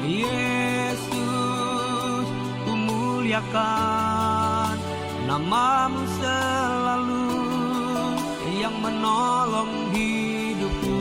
Yesus, ku muliakan namamu selalu yang menolong hidupku.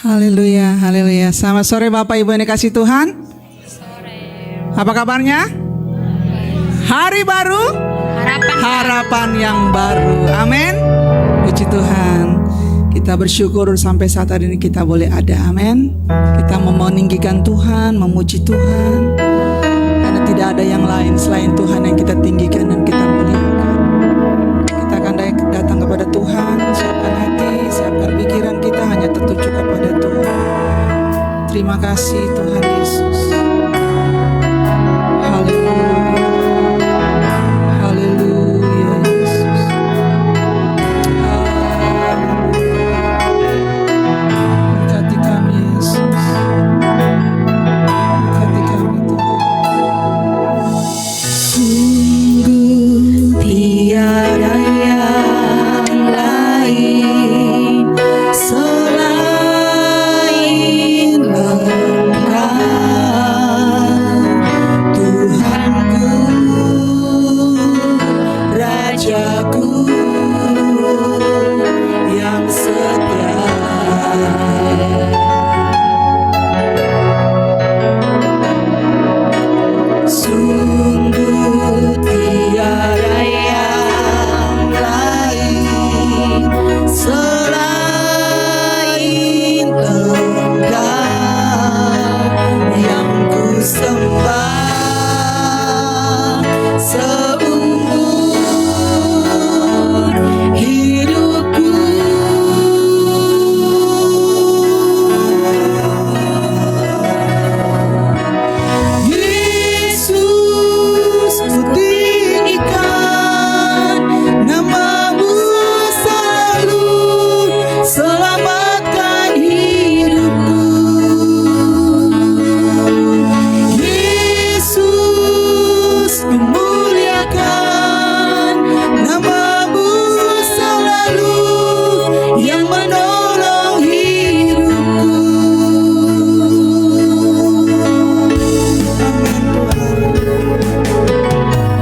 Haleluya, haleluya. Selamat sore Bapak Ibu yang dikasihi Tuhan. Sore. Apa kabarnya? Hari baru, harapan yang baru. Amin. Puji Tuhan. Kita bersyukur sampai saat hari ini kita boleh ada. Amin. Kita mau meninggikan Tuhan, memuji Tuhan. Karena tidak ada yang lain selain Tuhan yang kita tinggikan dan kita muliakan. Kita akan datang kepada Tuhan, siapkan hati, siapkan pikiran kita hanya tertuju kepada Tuhan. Terima kasih Tuhan Yesus. Haleluya. Haleluya Yesus. Berkati kami Yesus. Berkati kami Tuhan. Sungguh tiada yang lain selain Engkau, Tuhanku, Rajaku yang setia. Sungguh tiada yang lain selain Engkau yang ku sembah seumur hidupku. Yesus, ku tinggikan namamu selalu, selamatkan hidupku. Yesus, ku muliakan namamu selalu yang menolong hidupku.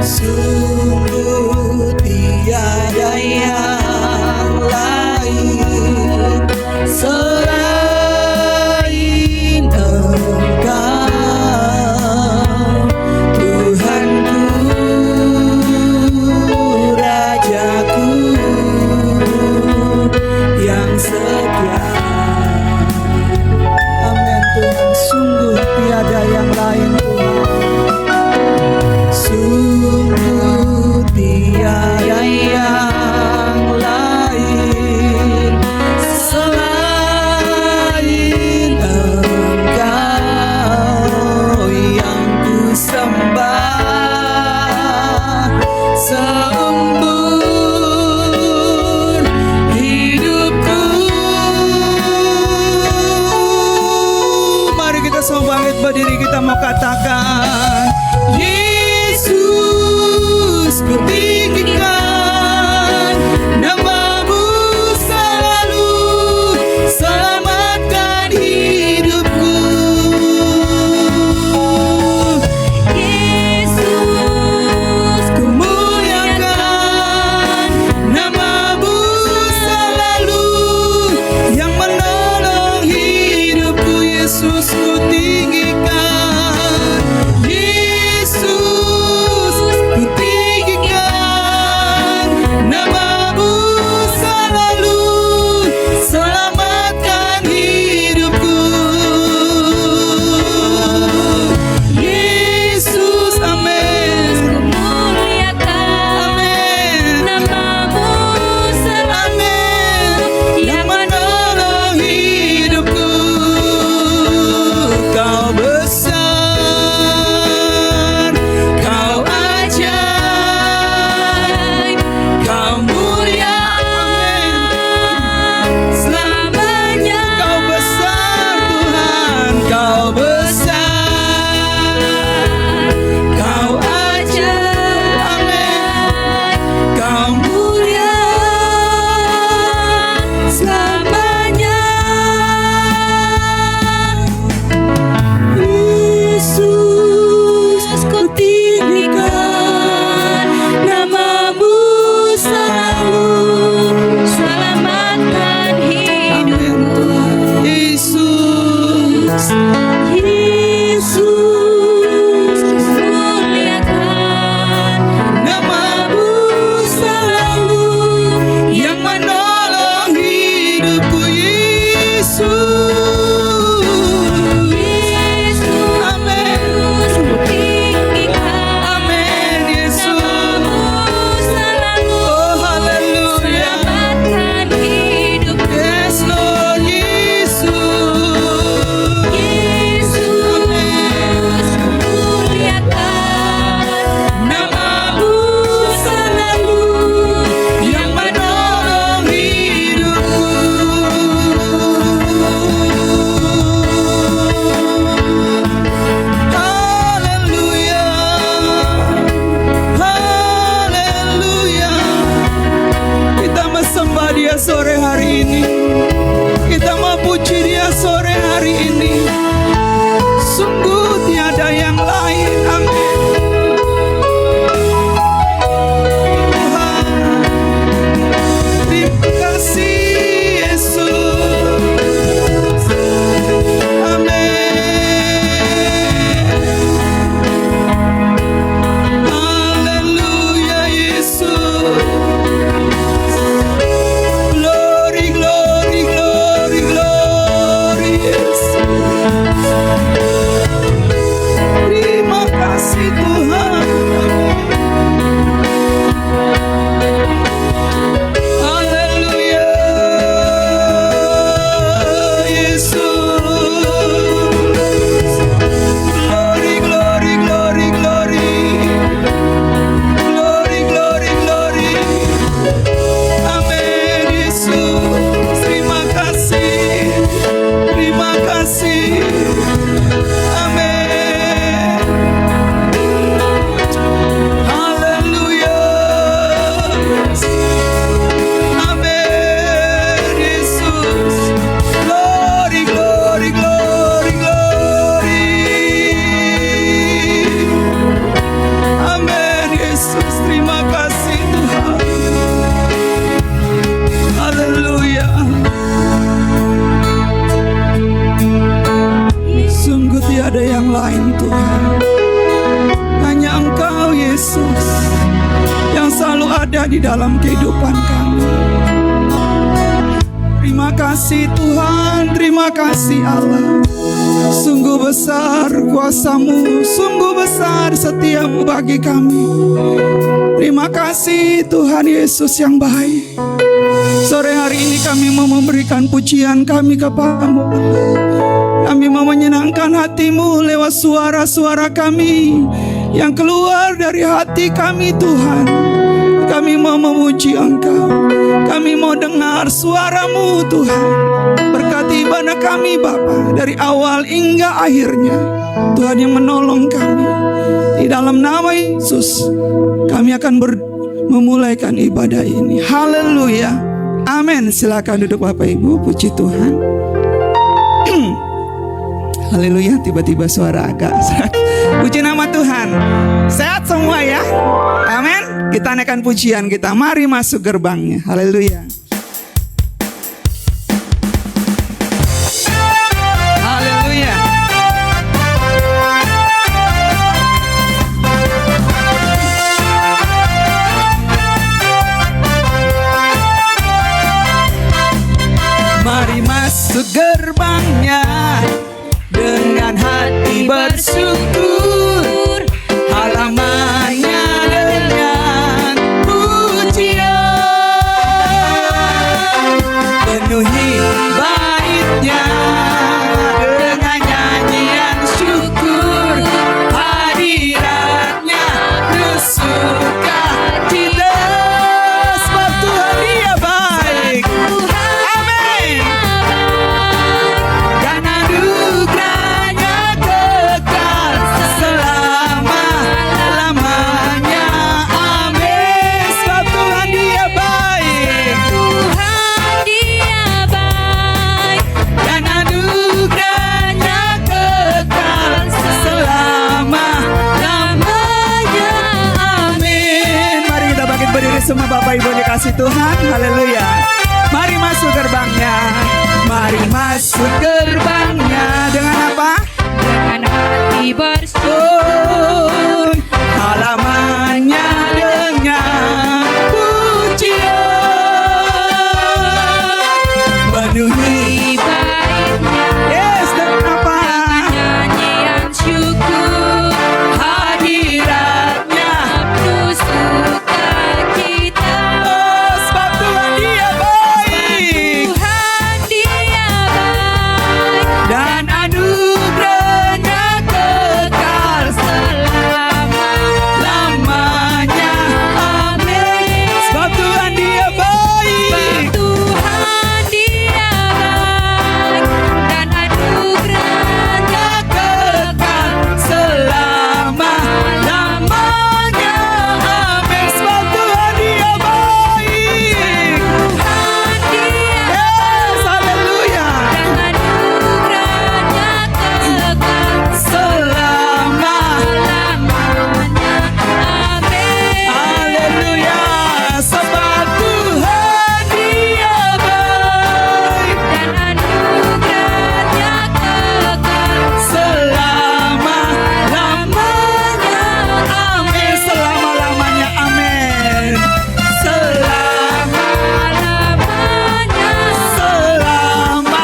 Sungguh tiada yang lain selain Engkau, Tuhanku, Rajaku yang setia. Amin Tuhan, sungguh tiada yang lain Tuhan. Sungguh tiada yang lain selain Engkau yang ku sembah seumur hidupku. Mari kita semua bangkit berdiri, kita mau katakan, Yesus, ku tinggikan namamu selalu, selamatkan hidupku. Yesus, ku muliakan namamu selalu yang menolong hidupku. Yesus, ku tinggikan. Yesus, ku tinggikan namamu selalu, selamatkan hidupku. Yesus, amin. Amin. Amin. Yang menolong hidupku. Kau kasih. Amin. Haleluya. Amin Yesus. Glory, glory, glory, glory. Amin Yesus. Terima kasih Tuhan. Haleluya. Sungguh tiada yang lain Tuhan. Hanya Engkau Yesus yang selalu ada di dalam kehidupan kami. Terima kasih Tuhan, terima kasih Allah. Sungguh besar kuasa-Mu, sungguh besar setiamu bagi kami. Terima kasih Tuhan Yesus yang baik. Sore hari ini kami mau memberikan pujian kami kepadamu. Kami mau menyenangkan hati-Mu lewat suara-suara kami yang keluar dari hati kami Tuhan. Kami mau memuji Engkau. Kami mau dengar suara-Mu Tuhan. Berkati ibadah kami Bapa dari awal hingga akhirnya. Tuhan yang menolong kami. Di dalam nama Yesus kami akan memulaikan ibadah ini. Haleluya. Amin. Silakan duduk Bapak Ibu. Puji Tuhan. Haleluya. Tiba-tiba suara agak serak. Puji nama Tuhan. Sehat semua ya. Amin. Kita naikkan pujian kita. Mari masuk gerbangnya. Haleluya. Haleluya. Mari masuk gerbangnya dengan hati bersyukur, halamannya dengan pujian, penuhi baitnya dengan nyanyian syukur, hadiratnya bersuka cita, sebab Tuhan Dia baik. Amin. Dan anugerahnya kekal selama-lamanya. Amin. Sebab Tuhan Dia baik. Tuhan Dia baik. Dan anugerahnya kekal selama-lamanya. Amin. Mari kita bangkit berdiri semua Bapak Ibu dikasih Tuhan. Haleluya. Mari masuk gerbangnya. Mari masuk gerbangnya. Dengan apa? Dengan hati bersyukur, Halamannya dengan pujian, penuhi. baitnya Yes, dengan apa? nyanyian syukur, Hadiratnya. bersuka cita. Oh, sebab Tuhan Dia baik. Tuhan Dia baik. Dan anugerahnya kekal selama-lamanya. Amin. Sebab Tuhan Dia baik. Tuhan Dia baik. Dan anugerahnya Kekal selama-lamanya. Amin. Sebab Tuhan Dia baik. Tuhan Dia Yes, haleluya. dan anugerahnya kekal Selama-lamanya. amin. Haleluya. Sebab Tuhan Dia baik. Dan anugerahnya kekal Selama-lamanya. Amin. Selama-lamanya. Amin. selama-lamanya. Selama-lamanya.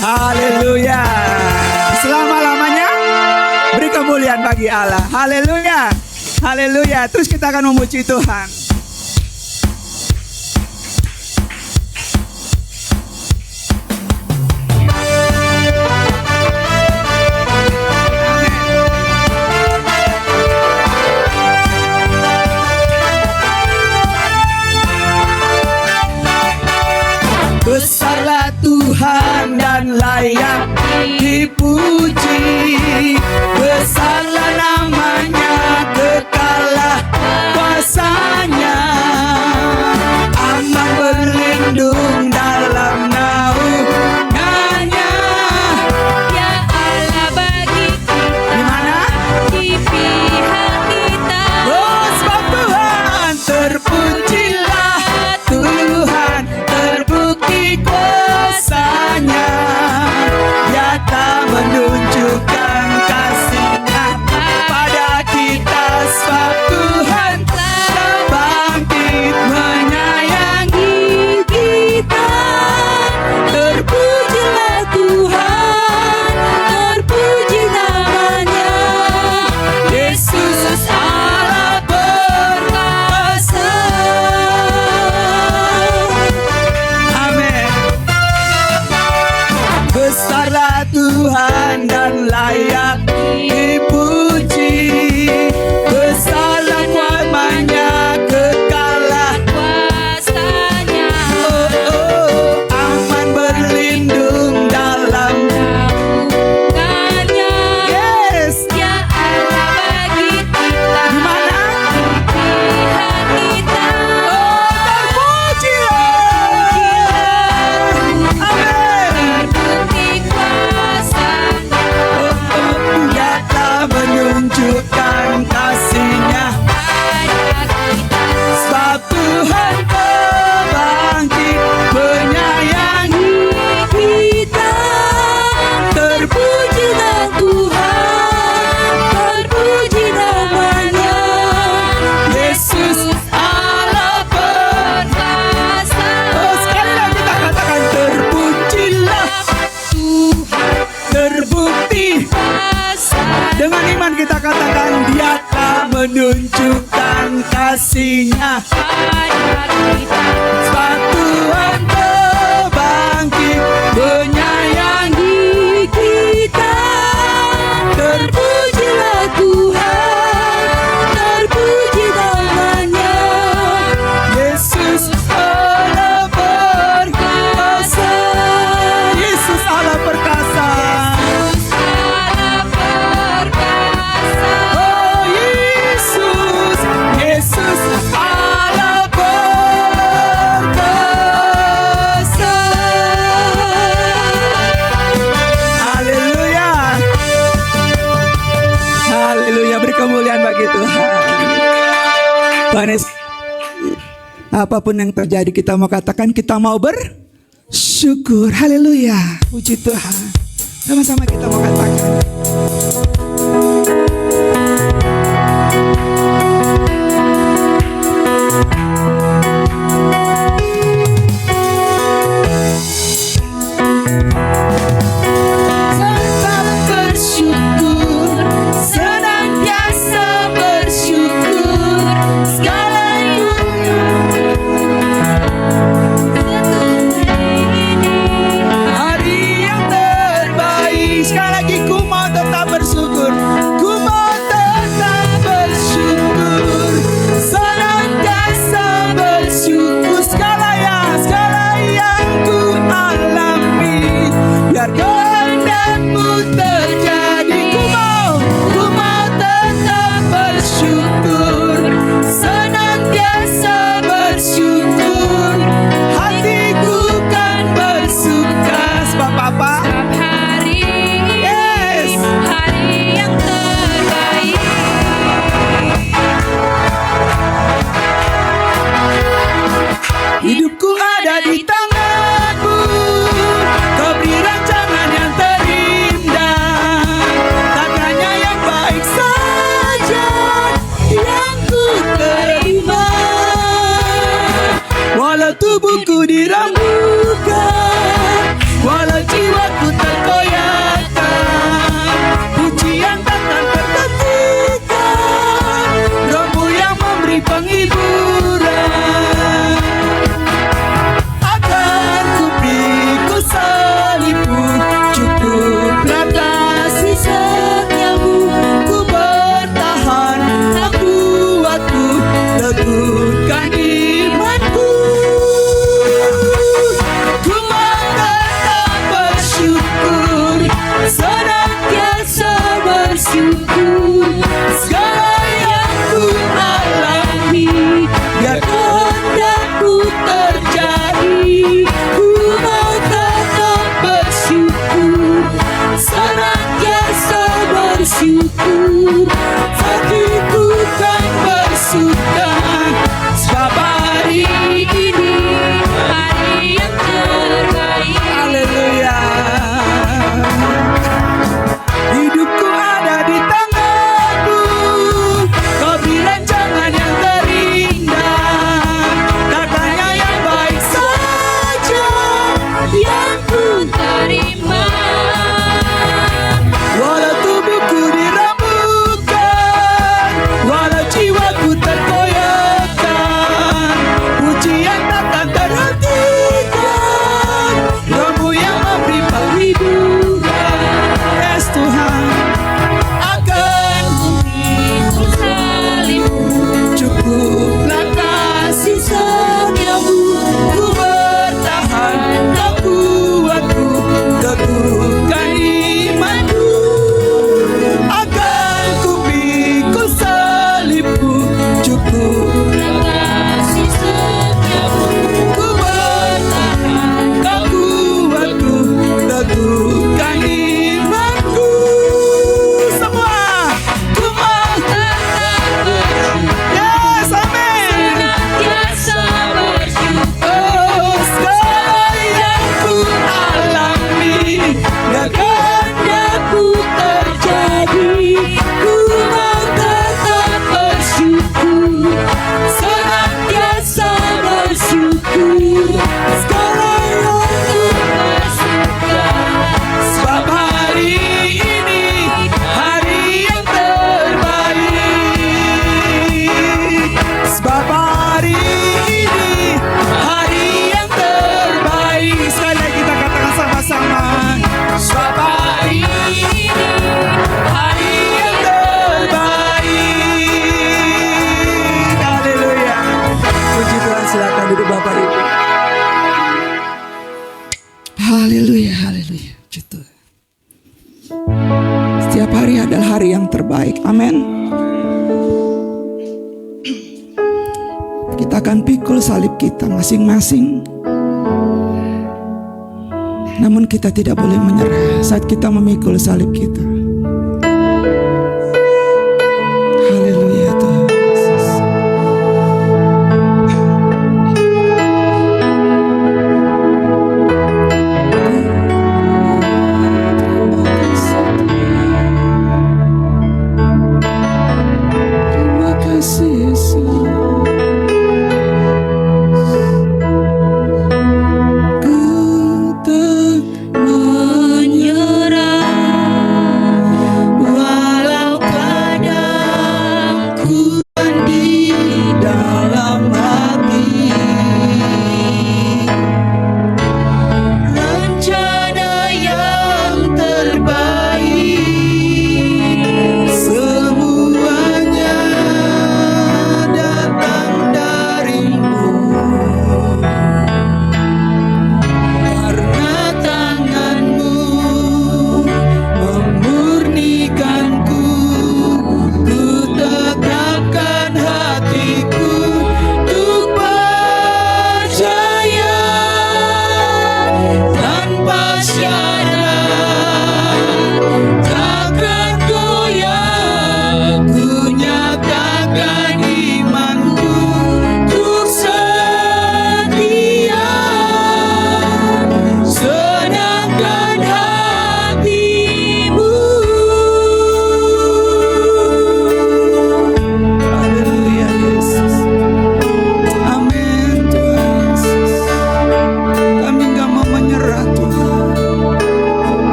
Haleluya. Selama-lamanya beri kemuliaan bagi Allah. Haleluya. Haleluya. Terus kita akan memuji Tuhan. dan layak dipuji. Besarlah namanya, kekalah kuasanya. Aman berlindung dalam naungannya. Ya Allah bagi kita, Di mana? di pihak kita. Oh, sebab Tuhan terpujilah, Tuhan terbukti kuasanya. Dia telah menunjukkan kasih-Nya pada kita, sebab Tuhan telah bangkit menyayangi kita. Terpujilah Tuhan, terpuji namanya. Yesus Allah perkasa. Amin. Besarlah Tuhan dan layak dipuji. Besarlah kuasanya, kekalah. Kuasanya Aman berlindung dalam. naungannya. Yes. Ya Allah bagi kita, Di mana? pihak kita. Terpujilah. Amin. Terbukti kuasanya Dia telah menunjukkan kasih-Nya pada kita. sebab Tuhan bangkit menyayangi kita. Terpujilah Tuhan, terpuji namanya. Yesus Allah Perkasa Oh, sekali lagi kita katakan terpujilah, Tuhan terbukti. kuasa Dengan iman kita katakan Dia telah menunjukkan kasih-Nya pada kita. sebab Tuhan bangkit menyayangi kita. Terpujilah Tuhan, terpuji namanya. Yesus Allah perkasa. Yesus Allah perkasa. Allah perkasa. Oh Yesus, Yesus Allah perkasa. Haleluya. Haleluya, beri kemuliaan bagi Tuhan. Tuhan Yesus, apapun yang terjadi kita mau katakan kita mau bersyukur. Haleluya, puji Tuhan. Sama-sama kita mau katakan. Tetap bersyukur, senantiasa bersyukur, segalanya. Hari yang terbaik. Sekali lagi ku mau tetap bersyukur, ku mau tetap bersyukur, senantiasa bersyukur. Segala yang ku alami, biar kehendakmu terjadi. Ku mau tetap bersyukur, senantiasa bersyukur. Hatiku kan bersuka sebab apa? Setiap hari Yes. hari yang terbaik. Hidupku ada di tanganmu, kau beri rancangan yang terindah. Takkannya yang baik saja yang ku terima. Walau tubuhku dirembukan, walau jiwaku terkoyakkan, pujian takkan terhentikan. Rohmu yang memberi penghiburan. Akan ku pikul salibmu, cukuplah kasih setiamu. Ku bertahan, tak kuatku, teguhkan imanku. Ku mau tetap bersyukur. terbaik. Amin. Kita akan pikul salib kita masing-masing. Namun kita tidak boleh menyerah saat kita memikul salib kita. Haleluya Tuhan Yesus. Terima kasih Yesus.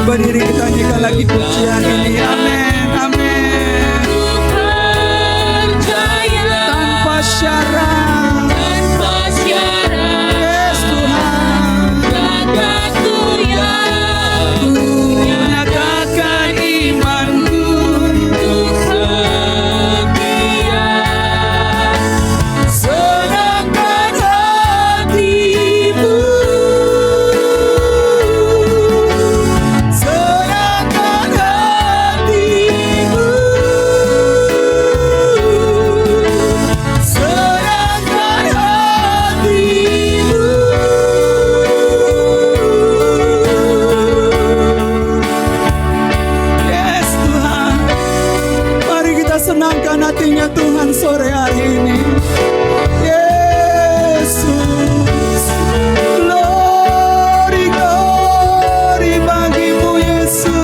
Berdiri kita nyanyikan lagi pujian ini. Amin, amin. Tanpa syarat, yes Tuhan, ku nyatakan imanku untuk setia, senangkan hatimu. Senangkan hatinya Tuhan sore hari ini. Yesus, glory, glory bagimu Yesus.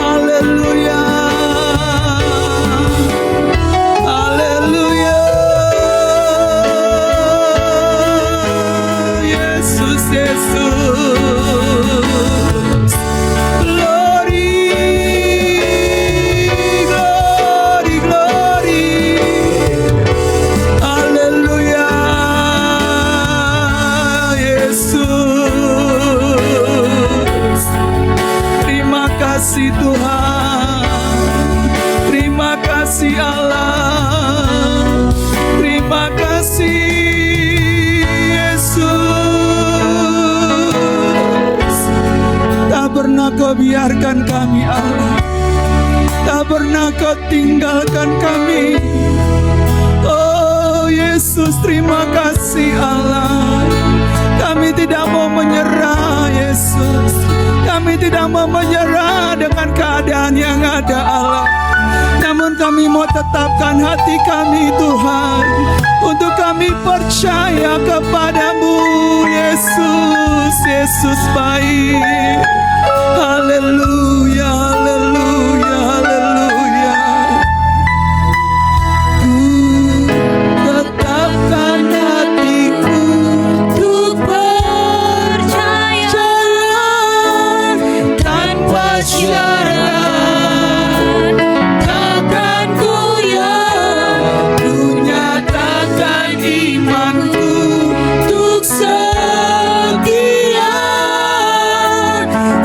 Haleluya, haleluya. Yesus, Yesus. kasih Tuhan. Terima kasih Allah. Terima kasih Yesus. Tak pernah Kau biarkan kami Allah. Tak pernah Kau tinggalkan kami. Oh Yesus, terima kasih Allah. Kami tidak mau menyerah Yesus. Kami tidak mau menyerah dengan keadaan yang ada Allah. Namun kami mau tetapkan hati kami Tuhan, untuk kami percaya kepadamu Yesus. Yesus baik. Haleluya, haleluya, haleluya. Ku tetapkan hatiku Untuk percaya tanpa syarat. Takkan goyah, ku nyatakan imanku untuk setia.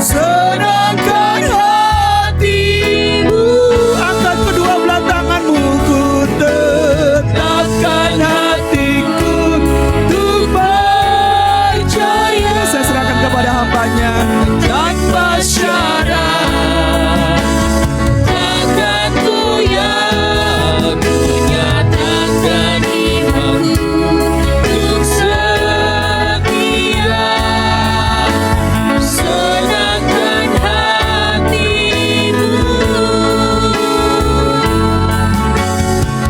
Serahkan hatimu. Angkat kedua belah tanganmu. Ku tetapkan hatiku untuk percaya. Saya serahkan kepada hambanya. Tanpa syarat, takkan goyah, ku nyatakan imanku untuk setia. Serahkan hatimu.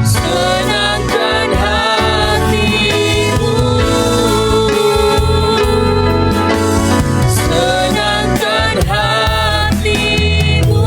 Serahkan hatimu. Serahkan hatimu.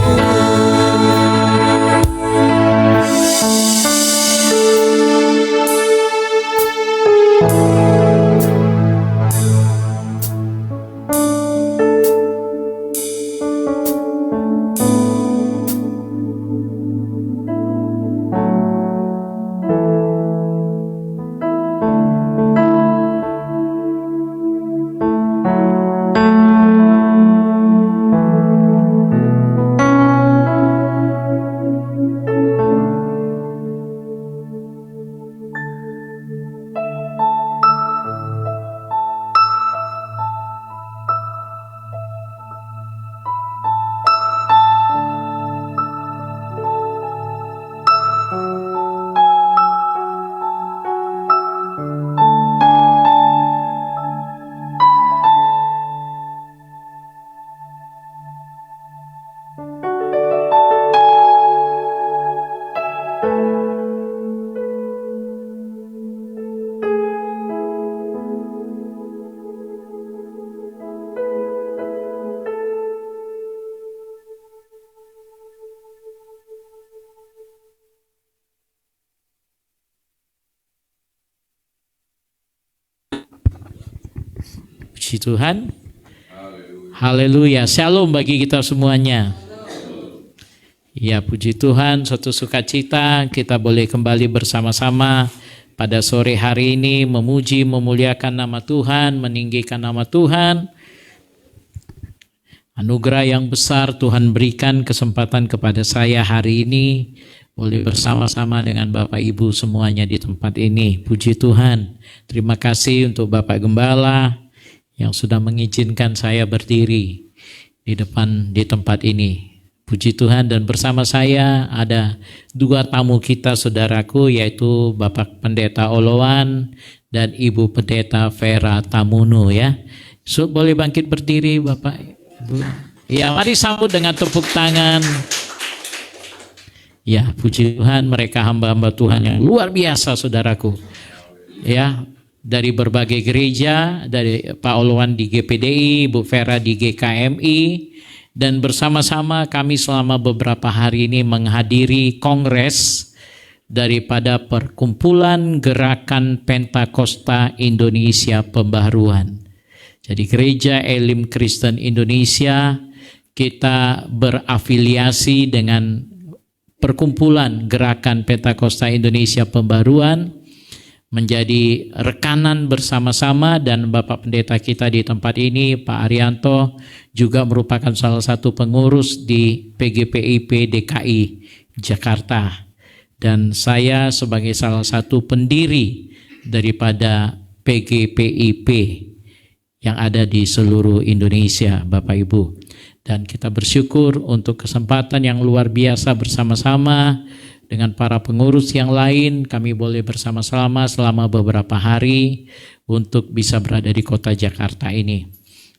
Puji Tuhan. Haleluya. Shalom bagi kita semuanya. Ya, puji Tuhan, suatu sukacita kita boleh kembali bersama-sama pada sore hari ini memuji, memuliakan nama Tuhan, meninggikan nama Tuhan. Anugerah yang besar Tuhan berikan kesempatan kepada saya hari ini boleh bersama-sama dengan Bapak Ibu semuanya di tempat ini. Puji Tuhan. Terima kasih untuk Bapak Gembala yang sudah mengizinkan saya berdiri di tempat ini. Puji Tuhan, dan bersama saya ada dua tamu kita saudaraku, yaitu Bapak Pendeta Olowan dan Ibu Pendeta Vera Tamunu ya. So, boleh bangkit berdiri Bapak Ibu. Ya, mari sambut dengan tepuk tangan. Ya, puji Tuhan, mereka hamba-hamba Tuhan yang luar biasa saudaraku. Ya, dari berbagai gereja, dari Pak Olowan di GPDI, Bu Vera di GKMI, dan bersama-sama kami selama beberapa hari ini menghadiri kongres daripada Perkumpulan Gerakan Pentakosta Indonesia Pembaharuan. Jadi Gereja Elim Kristen Indonesia, kita berafiliasi dengan Perkumpulan Gerakan Pentakosta Indonesia Pembaharuan, menjadi rekanan bersama-sama, dan Bapak Pendeta kita di tempat ini, Pak Arianto, juga merupakan salah satu pengurus di PGPIP DKI Jakarta. Dan saya sebagai salah satu pendiri daripada PGPIP yang ada di seluruh Indonesia, Bapak Ibu. Dan kita bersyukur untuk kesempatan yang luar biasa bersama-sama dengan para pengurus yang lain. Kami boleh bersama-sama selama beberapa hari untuk bisa berada di kota Jakarta ini.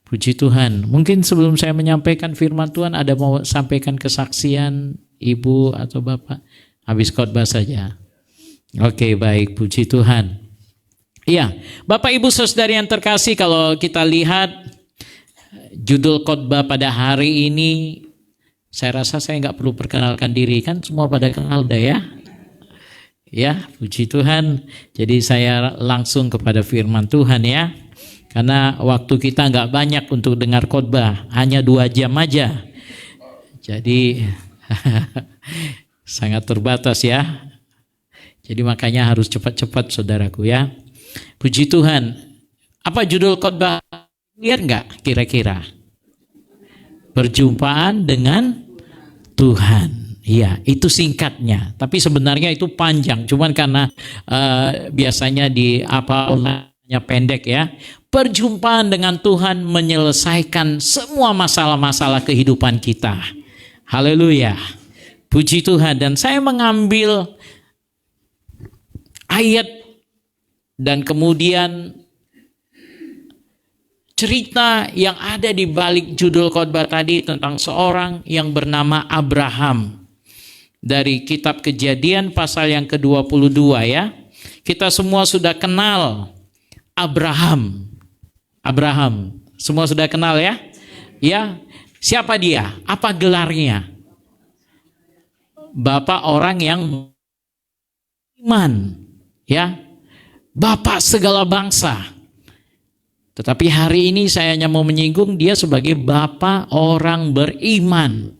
Puji Tuhan. Mungkin sebelum saya menyampaikan firman Tuhan, ada mau sampaikan kesaksian Ibu atau Bapak? Habis khotbah saja. Oke, baik. Puji Tuhan. Iya, Bapak Ibu Saudari yang terkasih, kalau kita lihat judul khotbah pada hari ini, saya rasa saya nggak perlu perkenalkan diri, kan semua pada kenal dah ya. Ya, puji Tuhan. Jadi saya langsung kepada firman Tuhan ya. Karena waktu kita nggak banyak untuk dengar khotbah, hanya 2 jam aja. Jadi sangat terbatas ya. Jadi makanya harus cepat-cepat saudaraku ya. Puji Tuhan. Apa judul khotbah? Lihat nggak kira-kira? Perjumpaan dengan Tuhan. Iya, itu singkatnya. Tapi sebenarnya itu panjang. Cuman karena biasanya di apa-apanya pendek ya. Perjumpaan dengan Tuhan menyelesaikan semua masalah-masalah kehidupan kita. Haleluya. Puji Tuhan. Dan saya mengambil ayat dan kemudian cerita yang ada di balik judul khotbah tadi tentang seorang yang bernama Abraham. Dari kitab Kejadian pasal yang ke-22 ya. Kita semua sudah kenal Abraham. Abraham. Semua sudah kenal ya? Ya. Siapa dia? Apa gelarnya? Bapak orang yang iman. Ya. Bapak segala bangsa. Tetapi hari ini saya hanya mau menyinggung dia sebagai bapak orang beriman.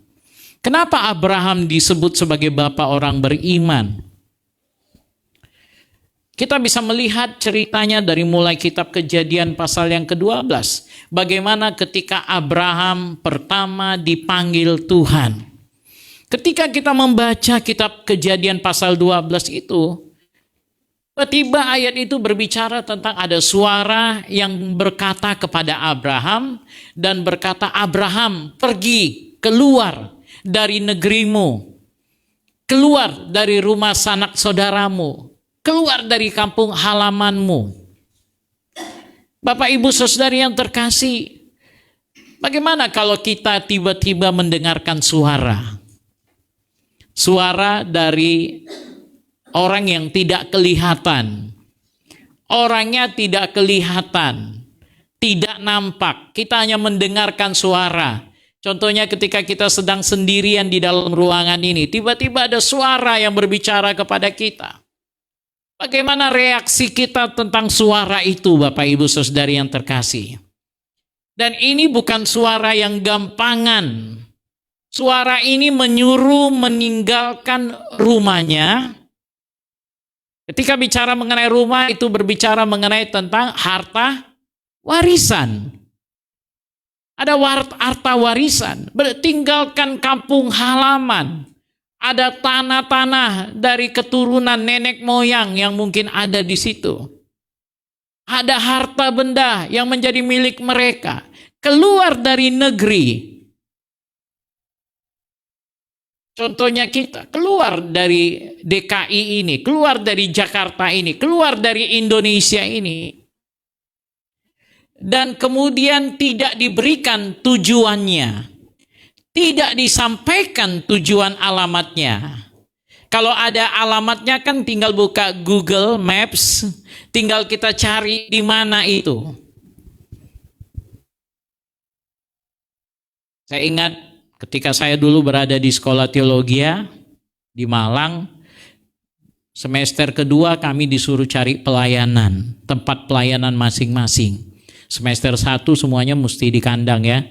Kenapa Abraham disebut sebagai bapak orang beriman? Kita bisa melihat ceritanya dari mulai kitab Kejadian pasal yang ke-12. Bagaimana ketika Abraham pertama dipanggil Tuhan. Ketika kita membaca kitab Kejadian pasal 12 itu, tiba-tiba ayat itu berbicara tentang ada suara yang berkata kepada Abraham dan berkata, Abraham, pergi, keluar dari negerimu, keluar dari rumah sanak saudaramu, keluar dari kampung halamanmu. Bapak Ibu Saudari yang terkasih, bagaimana kalau kita tiba-tiba mendengarkan suara dari orang yang tidak kelihatan, orangnya tidak kelihatan, tidak nampak, kita hanya mendengarkan suara. Contohnya ketika kita sedang sendirian di dalam ruangan ini, tiba-tiba ada suara yang berbicara kepada kita. Bagaimana reaksi kita tentang suara itu, Bapak Ibu Saudari yang terkasih? Dan ini bukan suara yang gampangan. Suara ini menyuruh meninggalkan rumahnya. Ketika bicara mengenai rumah, itu berbicara mengenai tentang harta warisan. Ada harta warisan, tinggalkan kampung halaman. Ada tanah-tanah dari keturunan nenek moyang yang mungkin ada di situ. Ada harta benda yang menjadi milik mereka. Keluar dari negeri. Contohnya kita keluar dari DKI ini, keluar dari Jakarta ini, keluar dari Indonesia ini. Dan kemudian tidak diberikan tujuannya. Tidak disampaikan tujuan alamatnya. Kalau ada alamatnya kan tinggal buka Google Maps, tinggal kita cari di mana itu. Saya ingat ketika saya dulu berada di sekolah teologi di Malang, semester kedua kami disuruh cari pelayanan, tempat pelayanan masing-masing. Semester 1 semuanya mesti di kandang ya.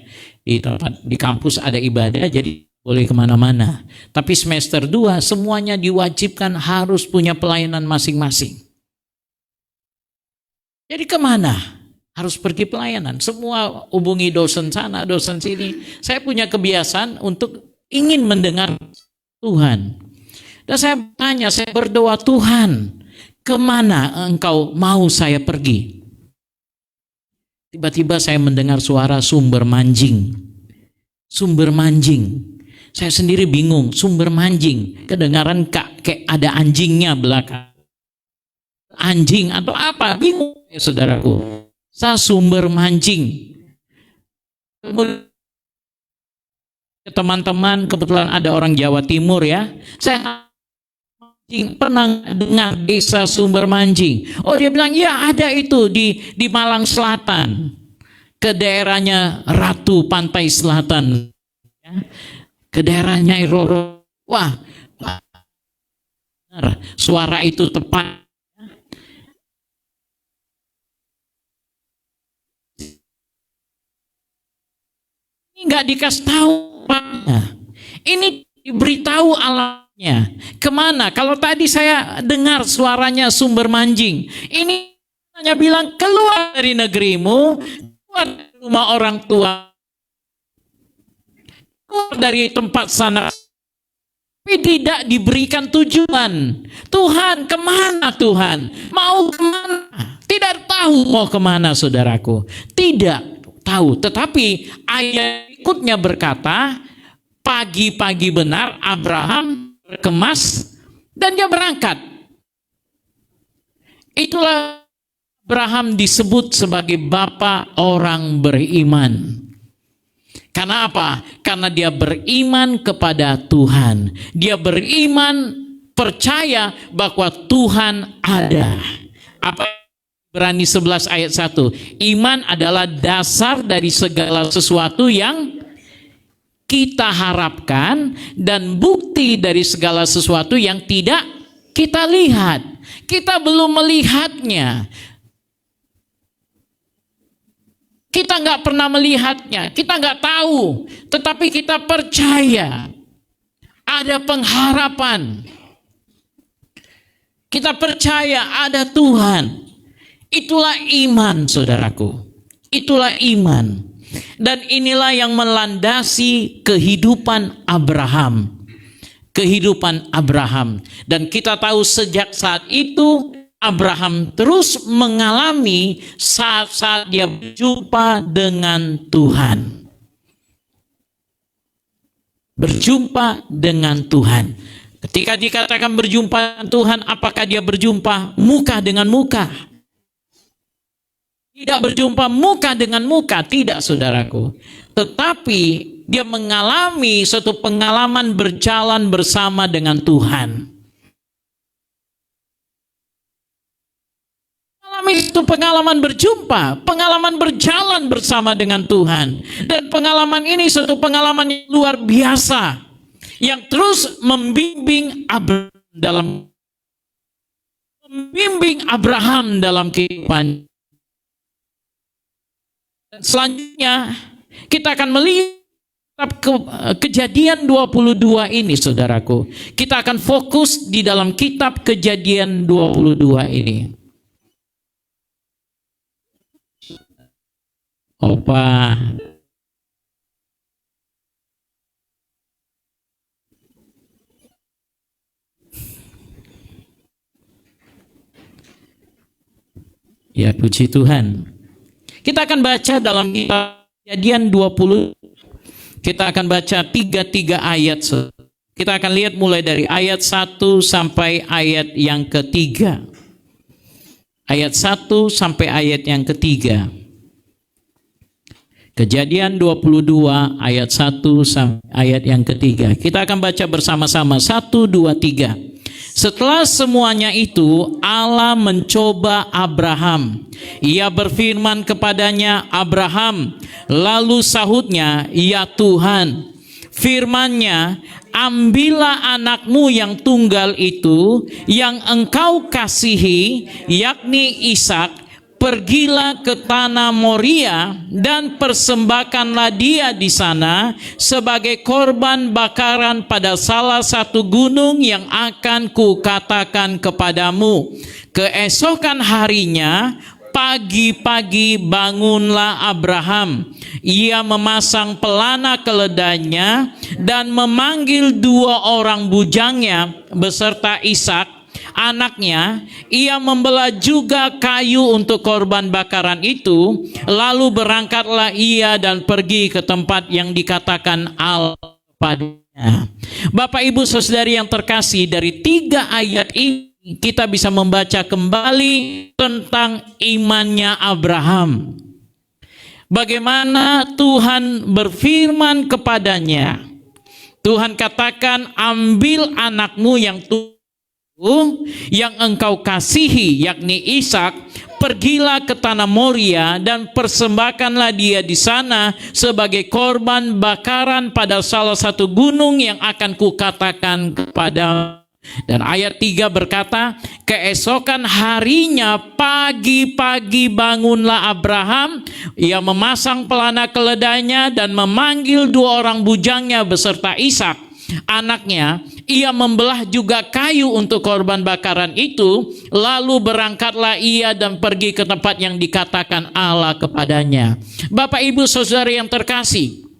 Di kampus ada ibadah jadi boleh kemana-mana. Tapi semester 2 semuanya diwajibkan harus punya pelayanan masing-masing. Jadi kemana? Harus pergi pelayanan. Semua hubungi dosen sana, dosen sini. Saya punya kebiasaan untuk ingin mendengar Tuhan. Dan saya tanya, saya berdoa, Tuhan, kemana engkau mau saya pergi? Tiba-tiba saya mendengar suara sumber manjing. Sumber manjing. Saya sendiri bingung, sumber manjing. Kedengaran kayak ada anjingnya belakang. Anjing atau apa? Bingung, saudaraku. Saya sumber mancing. Teman-teman, kebetulan ada orang Jawa Timur ya. Saya pernah dengar desa sumber mancing. Oh, dia bilang, ya ada itu di Malang Selatan. Ke daerahnya Ratu Pantai Selatan. Ya. Ke daerahnya Roro. Wah, suara itu tepat. Ini nggak dikasih tahu. Ini diberitahu alamnya. Kemana? Kalau tadi saya dengar suaranya sumber manjing. Ini hanya bilang keluar dari negerimu, keluar dari rumah orang tua, keluar dari tempat sana. Tapi tidak diberikan tujuan. Tuhan, kemana Tuhan? Mau kemana? Tidak tahu mau kemana, saudaraku. Tidak tahu. Tetapi ayat berikutnya berkata, pagi-pagi benar Abraham berkemas dan dia berangkat. Itulah Abraham disebut sebagai bapa orang beriman. Karena apa? Karena dia beriman kepada Tuhan. Dia beriman, percaya bahwa Tuhan ada. Apa? Ibrani 11 ayat 1. Iman adalah dasar dari segala sesuatu yang kita harapkan dan bukti dari segala sesuatu yang tidak kita lihat. Kita belum melihatnya. Kita nggak pernah melihatnya. Kita nggak tahu. Tetapi kita percaya. Ada pengharapan. Kita percaya ada Tuhan. Itulah iman, saudaraku. Itulah iman. Dan inilah yang melandasi kehidupan Abraham. Kehidupan Abraham. Dan kita tahu sejak saat itu Abraham terus mengalami saat-saat dia berjumpa dengan Tuhan. Berjumpa dengan Tuhan. Ketika dikatakan berjumpa dengan Tuhan, apakah dia berjumpa muka dengan muka? Tidak berjumpa muka dengan muka, tidak, saudaraku. Tetapi dia mengalami suatu pengalaman berjalan bersama dengan Tuhan. Itu pengalaman berjumpa, pengalaman berjalan bersama dengan Tuhan. Dan pengalaman ini suatu pengalaman yang luar biasa, yang terus membimbing Abraham dalam kehidupan. Dan selanjutnya kita akan melihat Kejadian 22 ini, saudaraku. Kita akan fokus di dalam kitab Kejadian 22 ini. Opa. Ya, puji Tuhan. Kita akan baca dalam kitab Kejadian 20. Kita akan baca 3 ayat. Kita akan lihat mulai dari ayat 1 sampai ayat yang ketiga. Ayat 1 sampai ayat yang ketiga. Kejadian 22 ayat 1 sampai ayat yang ketiga. Kita akan baca bersama-sama. 1, 2, 3. Setelah semuanya itu, Allah mencoba Abraham. Ia berfirman kepadanya, Abraham. Lalu sahutnya, ya Tuhan. Firman-Nya, ambillah anakmu yang tunggal itu, yang engkau kasihi, yakni Ishak. Pergilah ke tanah Moria dan persembahkanlah dia di sana sebagai korban bakaran pada salah satu gunung yang akan kukatakan kepadamu. Keesokan harinya pagi-pagi bangunlah Abraham. Ia memasang pelana keledainya dan memanggil 2 orang bujangnya beserta Ishak anaknya. Ia membelah juga kayu untuk korban bakaran itu. Lalu berangkatlah ia dan pergi ke tempat yang dikatakan Allah padanya. Bapak Ibu Saudari yang terkasih, dari 3 ayat ini kita bisa membaca kembali tentang imannya Abraham. Bagaimana Tuhan berfirman kepadanya. Tuhan katakan, ambil anakmu yang yang engkau kasihi, yakni Ishak, pergilah ke tanah Moria dan persembahkanlah dia di sana sebagai korban bakaran pada salah satu gunung yang akan kukatakan kepada. Dan ayat 3 berkata, keesokan harinya pagi-pagi bangunlah Abraham. Ia memasang pelana keledainya dan memanggil 2 orang bujangnya beserta Ishak anaknya. Ia membelah juga kayu untuk korban bakaran itu. Lalu berangkatlah ia dan pergi ke tempat yang dikatakan Allah kepadanya. Bapak Ibu Saudara yang terkasih,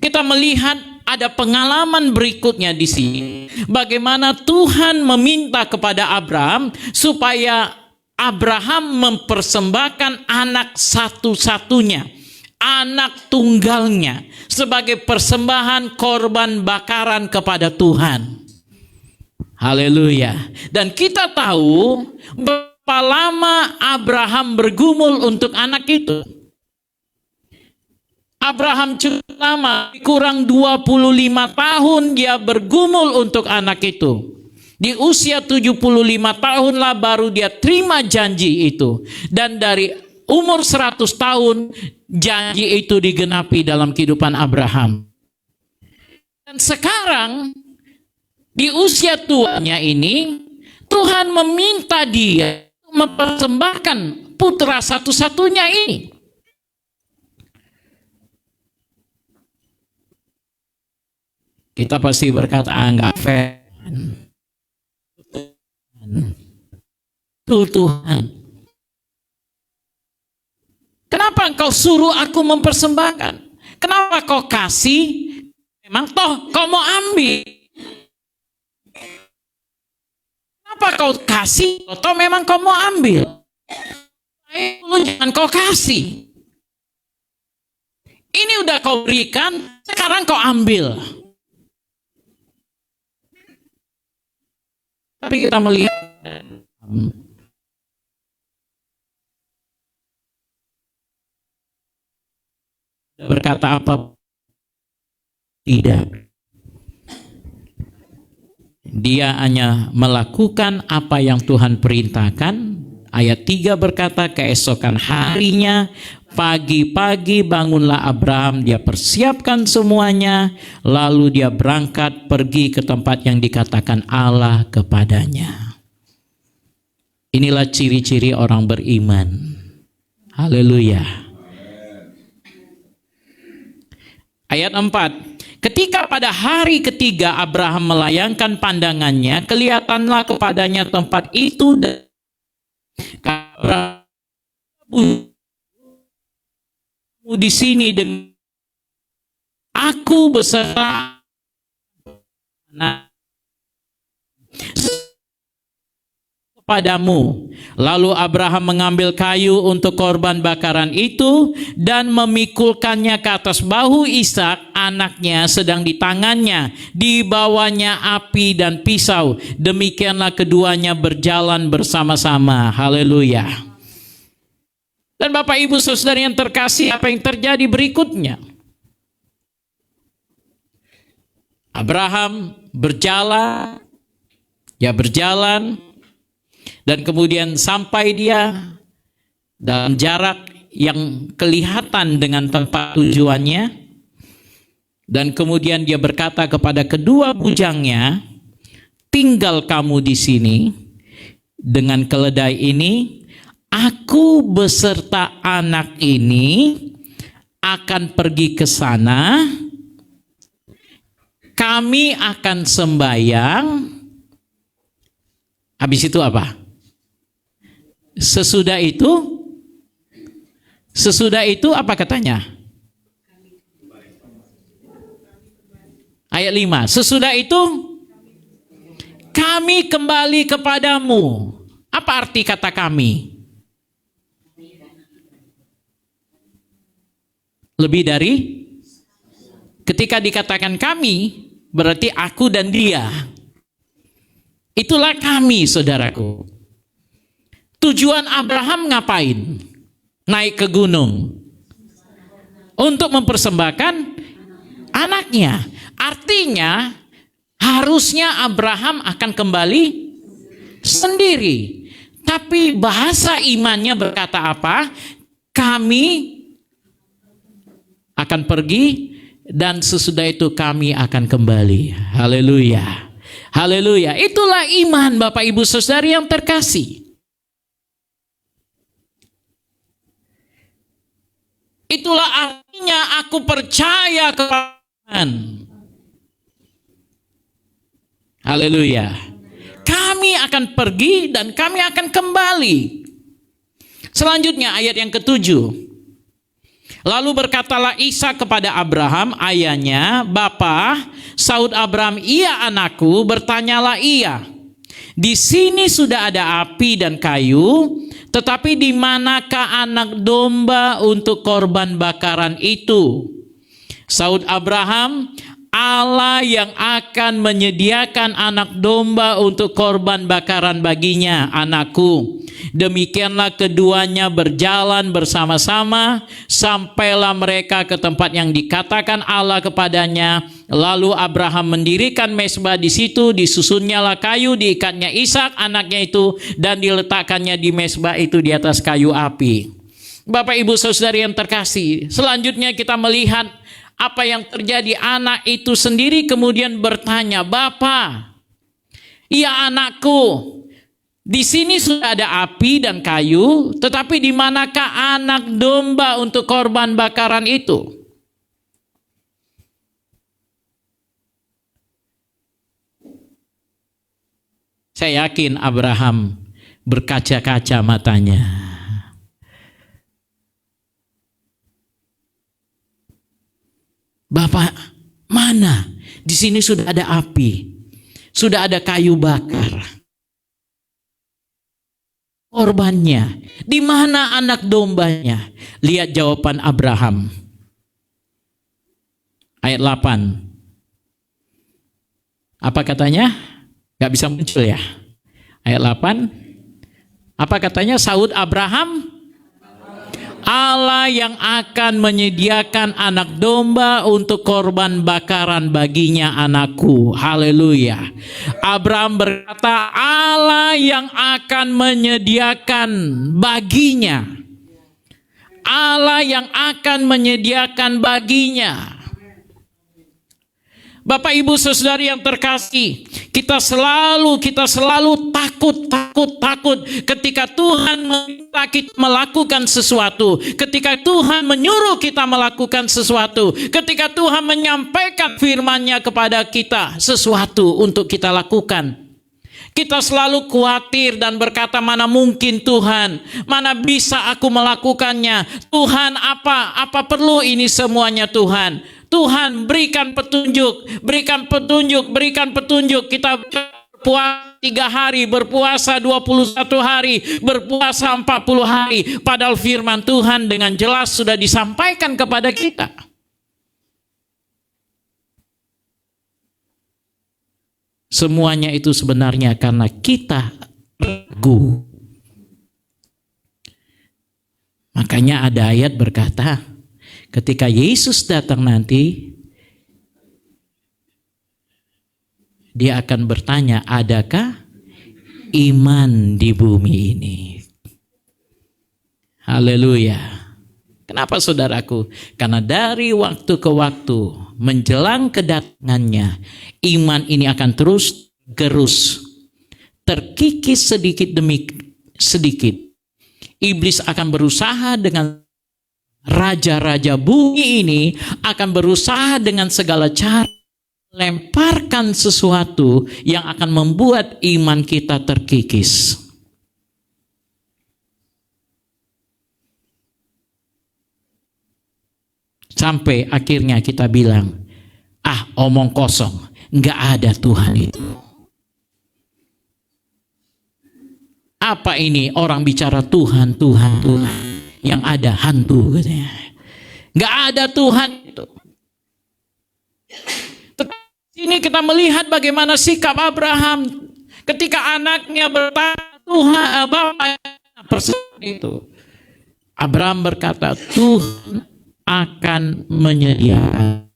kita melihat ada pengalaman berikutnya di sini. Bagaimana Tuhan meminta kepada Abraham supaya Abraham mempersembahkan anak satu-satunya, anak tunggalnya, sebagai persembahan korban bakaran kepada Tuhan. Haleluya. Dan kita tahu berapa lama Abraham bergumul untuk anak itu. Abraham cukup lama, kurang 25 tahun dia bergumul untuk anak itu. Di usia 75 tahun lah baru dia terima janji itu. Dan dari umur 100 tahun janji itu digenapi dalam kehidupan Abraham. Dan sekarang di usia tuanya ini Tuhan meminta dia mempersembahkan putra satu-satunya ini. Kita pasti berkata, enggak fair. Tuhan, kenapa engkau suruh aku mempersembahkan? Kenapa kau kasih? Memang toh kau mau ambil. Kenapa kau kasih? Toh memang kau mau ambil. Lu jangan kau kasih. Ini udah kau berikan, sekarang kau ambil. Tapi kita melihat berkata apa? Tidak. Dia hanya melakukan apa yang Tuhan perintahkan. Ayat 3 berkata, keesokan harinya pagi-pagi bangunlah Abraham, dia persiapkan semuanya, lalu dia berangkat pergi ke tempat yang dikatakan Allah kepadanya. Inilah ciri-ciri orang beriman. Haleluya. Ayat 4. Ketika pada hari ketiga Abraham melayangkan pandangannya, kelihatanlah kepadanya tempat itu dan di sini dengan aku beserta kepadamu. Lalu Abraham mengambil kayu untuk korban bakaran itu dan memikulkannya ke atas bahu Ishak anaknya, sedang di tangannya dibawanya api dan pisau. Demikianlah keduanya berjalan bersama-sama. Haleluya. Dan Bapak Ibu Saudara yang terkasih, apa yang terjadi berikutnya? Abraham berjalan, dan kemudian sampai dia dalam jarak yang kelihatan dengan tempat tujuannya. Dan kemudian dia berkata kepada kedua bujangnya, tinggal kamu di sini dengan keledai ini. Aku beserta anak ini akan pergi ke sana. Kami akan sembahyang. Habis itu apa? Sesudah itu apa katanya? Ayat 5. Sesudah itu kami kembali kepadamu. Apa arti kata kami? Lebih dari, ketika dikatakan kami, berarti aku dan dia. Itulah kami, saudaraku. Tujuan Abraham ngapain? Naik ke gunung. Untuk mempersembahkan anaknya. Artinya, harusnya Abraham akan kembali sendiri. Tapi bahasa imannya berkata apa? Kami akan pergi dan sesudah itu kami akan kembali. Haleluya. Haleluya. Itulah iman Bapak Ibu Saudari yang terkasih. Itulah artinya aku percaya kepada Tuhan. Haleluya. Kami akan pergi dan kami akan kembali. Selanjutnya ayat yang ke-7. Lalu berkatalah Ishak kepada Abraham, ayahnya, Bapa, sahut Abraham, iya anakku, bertanyalah ia. Di sini sudah ada api dan kayu, tetapi di manakah anak domba untuk korban bakaran itu? Sahut Abraham, Allah yang akan menyediakan anak domba untuk korban bakaran baginya, anakku. Demikianlah keduanya berjalan bersama-sama sampailah mereka ke tempat yang dikatakan Allah kepadanya. Lalu Abraham mendirikan mezbah di situ, disusunnyalah kayu, diikatnya Ishak anaknya itu dan diletakkannya di mezbah itu di atas kayu api. Bapak Ibu Saudari yang terkasih, selanjutnya kita melihat apa yang terjadi. Anak itu sendiri kemudian bertanya, Bapa, iya anakku, di sini sudah ada api dan kayu, tetapi di manakah anak domba untuk korban bakaran itu? Saya yakin Abraham berkaca-kaca matanya. Bapak, mana? Di sini sudah ada api, sudah ada kayu bakar. Korbannya, di mana anak dombanya? Lihat jawaban Abraham. Ayat 8. Apa katanya? Gak bisa muncul ya. Ayat 8. Apa katanya? Sahut Abraham, Allah yang akan menyediakan anak domba untuk korban bakaran baginya, anakku. Haleluya. Abraham berkata, Allah yang akan menyediakan baginya. Allah yang akan menyediakan baginya. Bapak Ibu Saudari yang terkasih, kita selalu takut ketika Tuhan meminta kita melakukan sesuatu, ketika Tuhan menyuruh kita melakukan sesuatu, ketika Tuhan menyampaikan firman-Nya kepada kita sesuatu untuk kita lakukan. Kita selalu khawatir dan berkata, mana mungkin Tuhan, mana bisa aku melakukannya. Tuhan, apa perlu ini semuanya Tuhan? Tuhan berikan petunjuk, berikan petunjuk, berikan petunjuk. Kita berpuasa 3 hari, berpuasa 21 hari, berpuasa 40 hari. Padahal firman Tuhan dengan jelas sudah disampaikan kepada kita. Semuanya itu sebenarnya karena kita ragu. Makanya ada ayat berkata, ketika Yesus datang nanti, Dia akan bertanya, adakah iman di bumi ini? Haleluya. Kenapa saudaraku? Karena dari waktu ke waktu, menjelang kedatangannya, iman ini akan terus gerus, terkikis sedikit demi sedikit. Iblis akan berusaha dengan raja-raja bumi ini, akan berusaha dengan segala cara lemparkan sesuatu yang akan membuat iman kita terkikis. Sampai akhirnya kita bilang, omong kosong, nggak ada Tuhan itu. Apa ini orang bicara Tuhan, Tuhan, Tuhan, yang ada hantu katanya. Nggak ada Tuhan itu. Ini kita melihat bagaimana sikap Abraham ketika anaknya bertanya, Tuhan, Bapak persoalan itu. Abraham berkata, Tuhan akan menyediakan.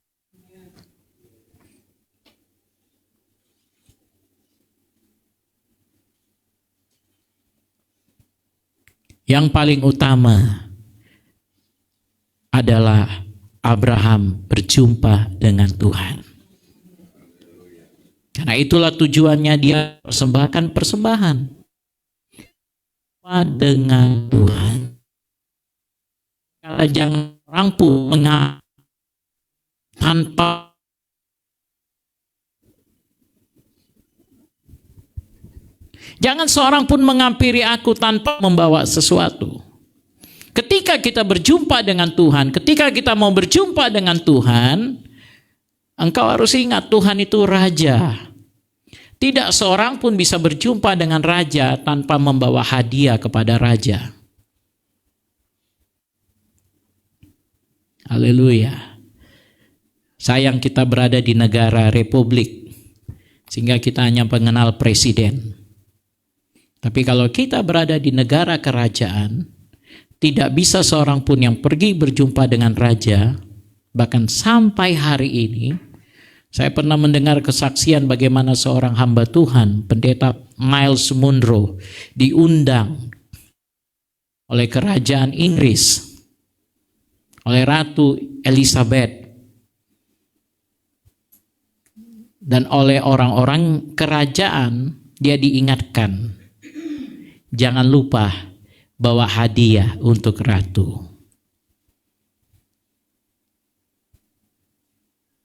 Yang paling utama adalah Abraham berjumpa dengan Tuhan. Karena itulah tujuannya dia persembahkan persembahan dengan Tuhan. Kalau jangan orang pun tanpa jangan seorang pun menghampiri aku tanpa membawa sesuatu. Ketika kita berjumpa dengan Tuhan, ketika kita mau berjumpa dengan Tuhan, engkau harus ingat Tuhan itu raja. Tidak seorang pun bisa berjumpa dengan raja tanpa membawa hadiah kepada raja. Haleluya. Sayang kita berada di negara republik, sehingga kita hanya mengenal presiden. Tapi kalau kita berada di negara kerajaan, tidak bisa seorang pun yang pergi berjumpa dengan raja. Bahkan sampai hari ini, saya pernah mendengar kesaksian bagaimana seorang hamba Tuhan, pendeta Miles Munro, diundang oleh kerajaan Inggris, oleh Ratu Elizabeth, dan oleh orang-orang kerajaan. Dia diingatkan, jangan lupa bawa hadiah untuk ratu.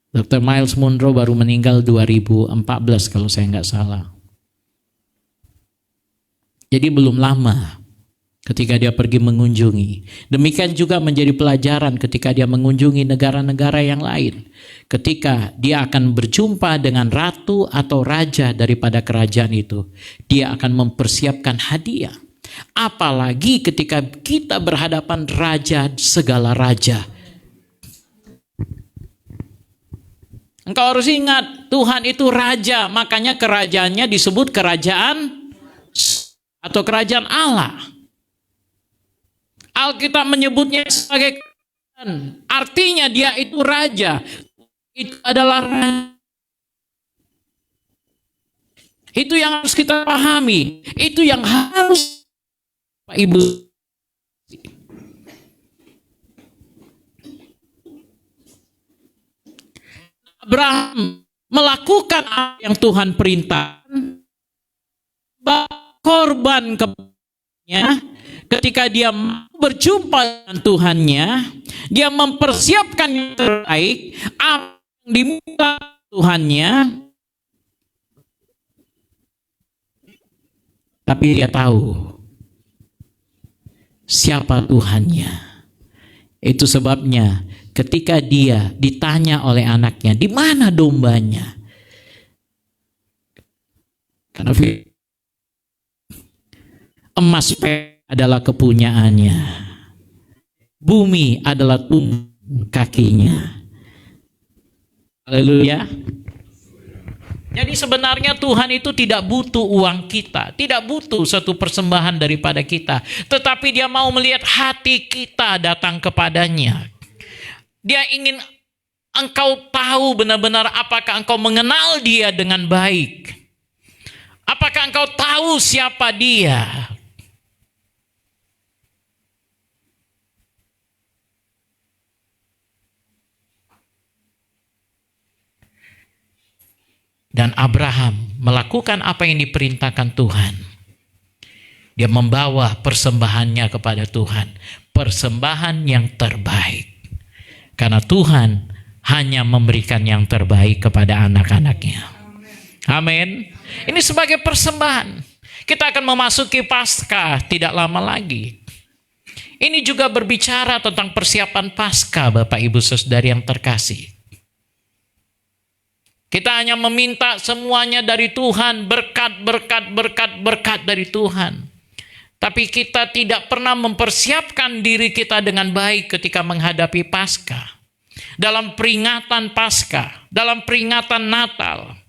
Dr. Miles Munro baru meninggal 2014 kalau saya nggak salah. Jadi belum lama ketika dia pergi mengunjungi. Demikian juga menjadi pelajaran ketika dia mengunjungi negara-negara yang lain. Ketika dia akan berjumpa dengan ratu atau raja daripada kerajaan itu, dia akan mempersiapkan hadiah. Apalagi ketika kita berhadapan raja segala raja. Engkau harus ingat, Tuhan itu raja, makanya kerajaannya disebut kerajaan atau kerajaan Allah. Alkitab menyebutnya sebagai kerajaan, artinya dia itu raja. Itu adalah raja. Itu yang harus kita pahami, itu yang harus Pak Ibu. Abraham melakukan apa yang Tuhan perintahkan, korban kepadanya. Ketika dia berjumpa dengan Tuhannya, dia mempersiapkan yang terbaik, apa yang diminta Tuhannya. Tapi dia tahu siapa Tuhannya. Itu sebabnya ketika dia ditanya oleh anaknya, di mana dombanya? Karena emas adalah kepunyaannya, bumi adalah kakinya. Haleluya. Jadi sebenarnya Tuhan itu tidak butuh uang kita, tidak butuh satu persembahan daripada kita, tetapi dia mau melihat hati kita datang kepadanya. Dia ingin engkau tahu benar-benar apakah engkau mengenal dia dengan baik. Apakah engkau tahu siapa dia? Dan Abraham melakukan apa yang diperintahkan Tuhan. Dia membawa persembahannya kepada Tuhan. Persembahan yang terbaik. Karena Tuhan hanya memberikan yang terbaik kepada anak-anaknya. Amin. Ini sebagai persembahan. Kita akan memasuki Paskah tidak lama lagi. Ini juga berbicara tentang persiapan Paskah, Bapak Ibu Saudari yang terkasih. Kita hanya meminta semuanya dari Tuhan, berkat dari Tuhan. Tapi kita tidak pernah mempersiapkan diri kita dengan baik ketika menghadapi Paskah. Dalam peringatan Paskah, dalam peringatan Natal.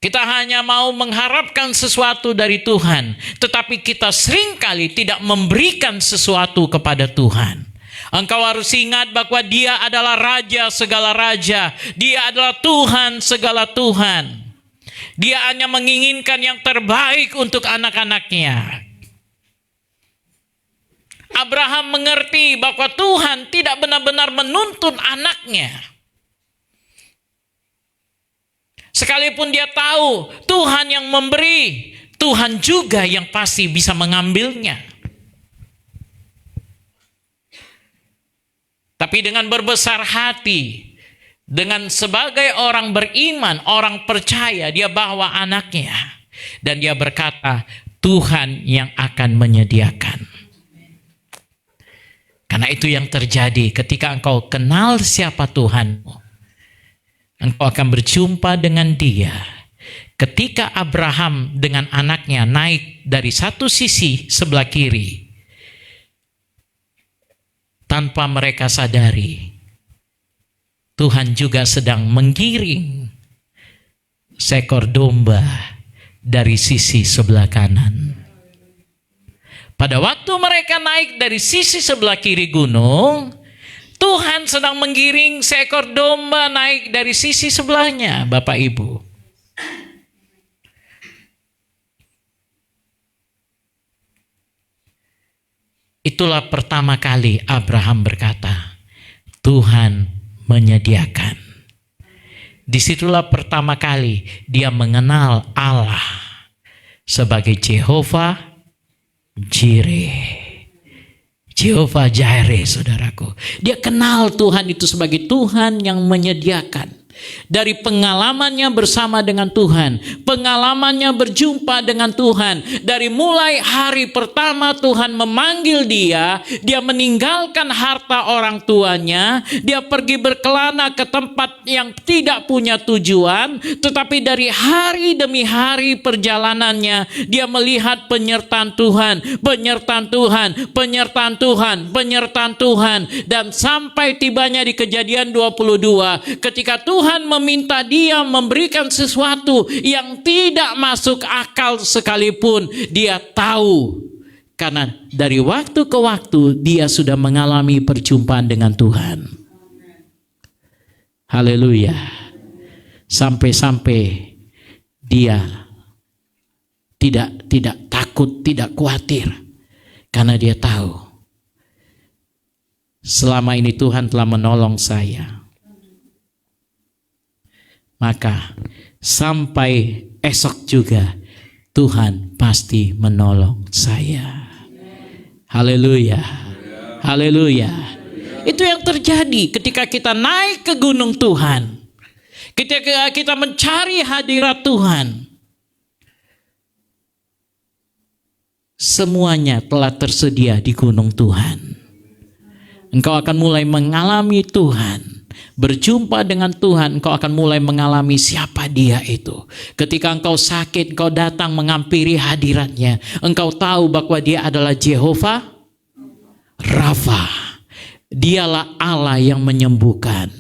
Kita hanya mau mengharapkan sesuatu dari Tuhan, tetapi kita seringkali tidak memberikan sesuatu kepada Tuhan. Engkau harus ingat bahwa Dia adalah Raja segala raja. Dia adalah Tuhan segala Tuhan. Dia hanya menginginkan yang terbaik untuk anak-anaknya. Abraham mengerti bahwa Tuhan tidak benar-benar menuntun anaknya. Sekalipun dia tahu Tuhan yang memberi, Tuhan juga yang pasti bisa mengambilnya. Tapi dengan berbesar hati, dengan sebagai orang beriman, orang percaya, dia bawa anaknya. Dan dia berkata, Tuhan yang akan menyediakan. Karena itu yang terjadi ketika engkau kenal siapa Tuhanmu. Engkau akan berjumpa dengan Dia. Ketika Abraham dengan anaknya naik dari satu sisi sebelah kiri, tanpa mereka sadari, Tuhan juga sedang menggiring seekor domba dari sisi sebelah kanan. Pada waktu mereka naik dari sisi sebelah kiri gunung, Tuhan sedang menggiring seekor domba naik dari sisi sebelahnya, Bapak Ibu. Itulah pertama kali Abraham berkata, Tuhan menyediakan. Disitulah pertama kali dia mengenal Allah sebagai Jehovah Jireh. Jehovah Jireh, saudaraku. Dia kenal Tuhan itu sebagai Tuhan yang menyediakan. Dari pengalamannya bersama dengan Tuhan, pengalamannya berjumpa dengan Tuhan, dari mulai hari pertama Tuhan memanggil dia meninggalkan harta orang tuanya, dia pergi berkelana ke tempat yang tidak punya tujuan, tetapi dari hari demi hari perjalanannya, dia melihat penyertaan Tuhan, penyertaan Tuhan, penyertaan Tuhan, penyertaan Tuhan, dan sampai tibanya di Kejadian 22, ketika Tuhan meminta dia memberikan sesuatu yang tidak masuk akal sekalipun, dia tahu karena dari waktu ke waktu dia sudah mengalami perjumpaan dengan Tuhan. Haleluya. Sampai-sampai dia tidak takut, tidak khawatir, karena dia tahu selama ini Tuhan telah menolong saya. Maka sampai esok juga Tuhan pasti menolong saya. Haleluya. Haleluya. Itu yang terjadi ketika kita naik ke gunung Tuhan. Ketika kita mencari hadirat Tuhan. Semuanya telah tersedia di gunung Tuhan. Engkau akan mulai mengalami Tuhan. Berjumpa dengan Tuhan, engkau akan mulai mengalami siapa Dia itu. Ketika engkau sakit, engkau datang menghampiri hadiratnya. Engkau tahu bahwa Dia adalah Jehovah Rafa. Dialah Allah yang menyembuhkan.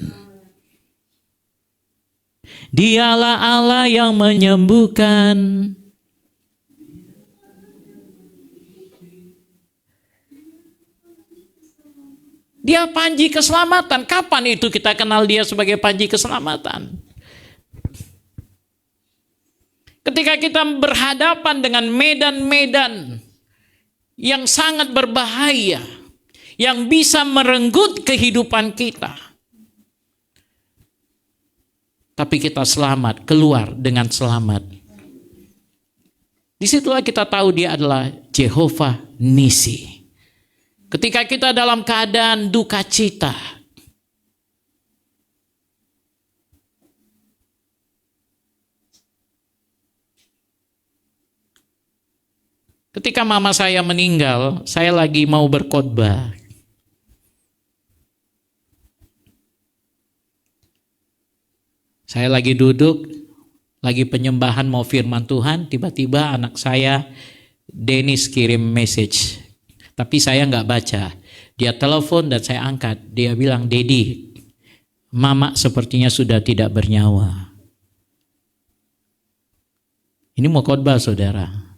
Dialah Allah yang menyembuhkan. Dia panji keselamatan. Kapan itu kita kenal dia sebagai panji keselamatan? Ketika kita berhadapan dengan medan-medan yang sangat berbahaya, yang bisa merenggut kehidupan kita. Tapi kita selamat, keluar dengan selamat. Disitulah kita tahu dia adalah Jehovah Nisi. Ketika kita dalam keadaan duka cita, Ketika mama saya meninggal, saya lagi mau berkhotbah. Saya lagi duduk, lagi penyembahan mau firman Tuhan, tiba-tiba anak saya, Dennis, kirim message. Tapi saya nggak baca. Dia telepon dan saya angkat. Dia bilang, Dedi, mama sepertinya sudah tidak bernyawa. Ini mau khotbah, saudara.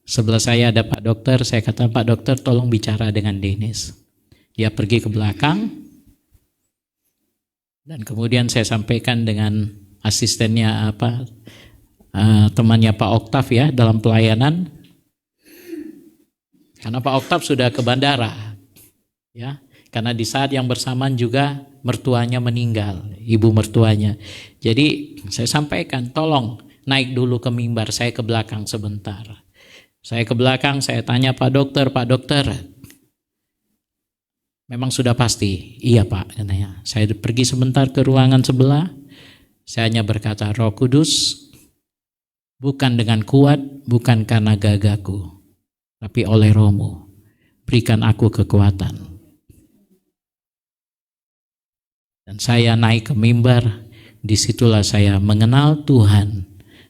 Sebelah saya ada Pak Dokter. Saya kata, Pak Dokter tolong bicara dengan Dennis. Dia pergi ke belakang. Dan kemudian saya sampaikan dengan asistennya temannya Pak Oktav ya dalam pelayanan. Karena Pak Oktav sudah ke bandara. Ya, karena di saat yang bersamaan juga mertuanya meninggal, ibu mertuanya. Jadi saya sampaikan, tolong naik dulu ke mimbar, saya ke belakang sebentar. Saya ke belakang, saya tanya Pak Dokter, memang sudah pasti? Iya Pak, katanya. Saya pergi sebentar ke ruangan sebelah. Saya hanya berkata, Roh Kudus, bukan dengan kuat, bukan karena gagahku, tapi oleh Roh-Mu, berikan aku kekuatan. Dan saya naik ke mimbar. Disitulah saya mengenal Tuhan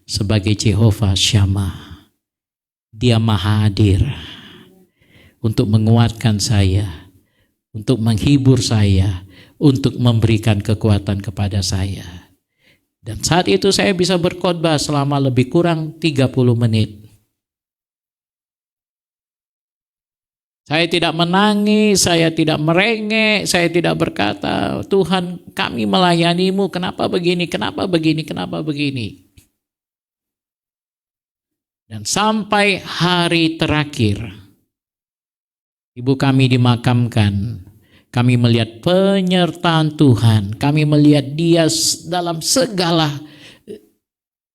sebagai Jehovah Shammah. Dia Maha Hadir untuk menguatkan saya, untuk menghibur saya, untuk memberikan kekuatan kepada saya. Dan saat itu saya bisa berkhotbah selama lebih kurang 30 menit. Saya tidak menangis, saya tidak merengek, saya tidak berkata, Tuhan kami melayani-Mu, kenapa begini, kenapa begini, kenapa begini. Dan sampai hari terakhir, ibu kami dimakamkan, kami melihat penyertaan Tuhan, kami melihat Dia dalam segala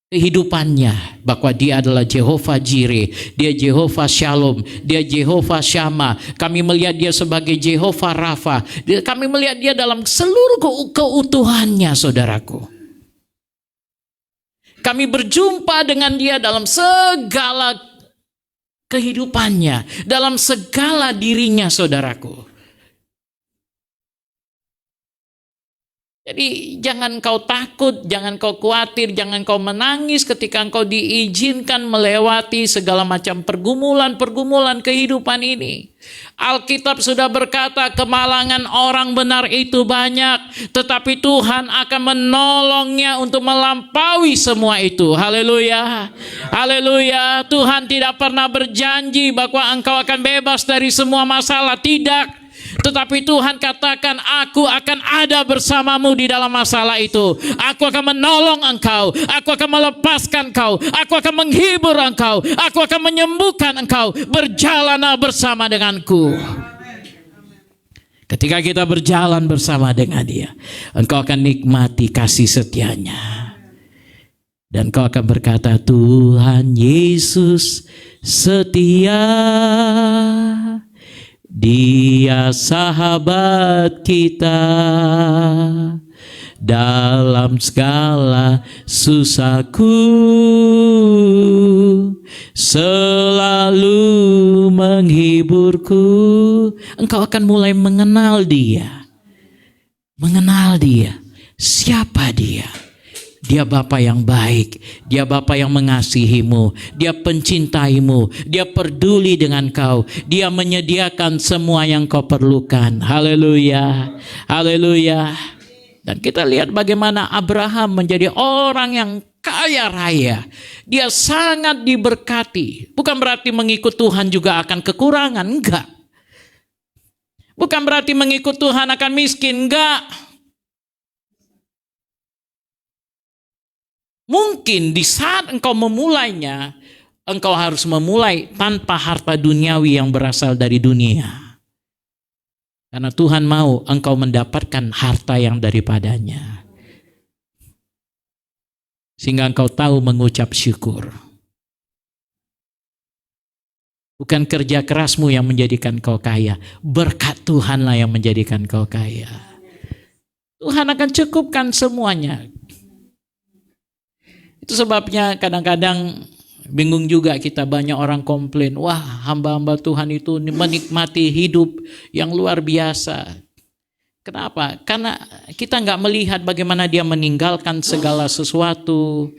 kehidupannya, bahwa Dia adalah Jehovah Jireh, Dia Jehovah Shalom, Dia Jehovah Shammah. Kami melihat Dia sebagai Jehovah Rafa. Kami melihat Dia dalam seluruh keutuhannya, saudaraku. Kami berjumpa dengan Dia dalam segala kehidupannya, dalam segala dirinya, saudaraku. Jadi jangan kau takut, jangan kau khawatir, jangan kau menangis ketika engkau diizinkan melewati segala macam pergumulan-pergumulan kehidupan ini. Alkitab sudah berkata, kemalangan orang benar itu banyak, tetapi Tuhan akan menolongnya untuk melampaui semua itu. Haleluya. Haleluya. Tuhan tidak pernah berjanji bahwa engkau akan bebas dari semua masalah. Tidak. Tetapi Tuhan katakan, aku akan ada bersamamu di dalam masalah itu. Aku akan menolong engkau. Aku akan melepaskan engkau. Aku akan menghibur engkau. Aku akan menyembuhkan engkau. Berjalanlah bersama denganku. Ketika kita berjalan bersama dengan Dia, engkau akan nikmati kasih setianya. Dan kau akan berkata, Tuhan Yesus setia. Dia sahabat kita dalam segala susahku, selalu menghiburku. Engkau akan mulai mengenal Dia. Mengenal Dia. Siapa Dia? Dia Bapa yang baik, Dia Bapa yang mengasihimu, Dia pencintaimu, Dia peduli dengan kau, Dia menyediakan semua yang kau perlukan. Haleluya, haleluya. Dan kita lihat bagaimana Abraham menjadi orang yang kaya raya. Dia sangat diberkati. Bukan berarti mengikut Tuhan juga akan kekurangan, enggak. Bukan berarti mengikut Tuhan akan miskin, enggak. Mungkin di saat engkau memulainya, engkau harus memulai tanpa harta duniawi yang berasal dari dunia. Karena Tuhan mau engkau mendapatkan harta yang daripadanya. Sehingga engkau tahu mengucap syukur. Bukan kerja kerasmu yang menjadikan kau kaya. Berkat Tuhanlah yang menjadikan kau kaya. Tuhan akan cukupkan semuanya. Itu sebabnya kadang-kadang bingung juga kita, banyak orang komplain, wah hamba-hamba Tuhan itu menikmati hidup yang luar biasa. Kenapa? Karena kita nggak melihat bagaimana dia meninggalkan segala sesuatu,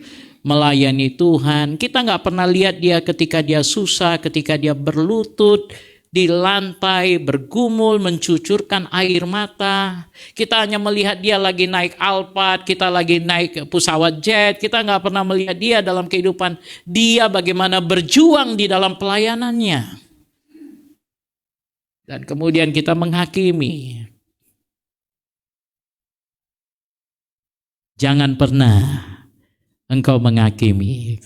melayani Tuhan. Kita nggak pernah lihat dia ketika dia susah, ketika dia berlutut di lantai, bergumul, mencucurkan air mata. Kita hanya melihat dia lagi naik Alphard, kita lagi naik pesawat jet. Kita nggak pernah melihat dia dalam kehidupan dia bagaimana berjuang di dalam pelayanannya. Dan kemudian kita menghakimi. Jangan pernah engkau menghakimi.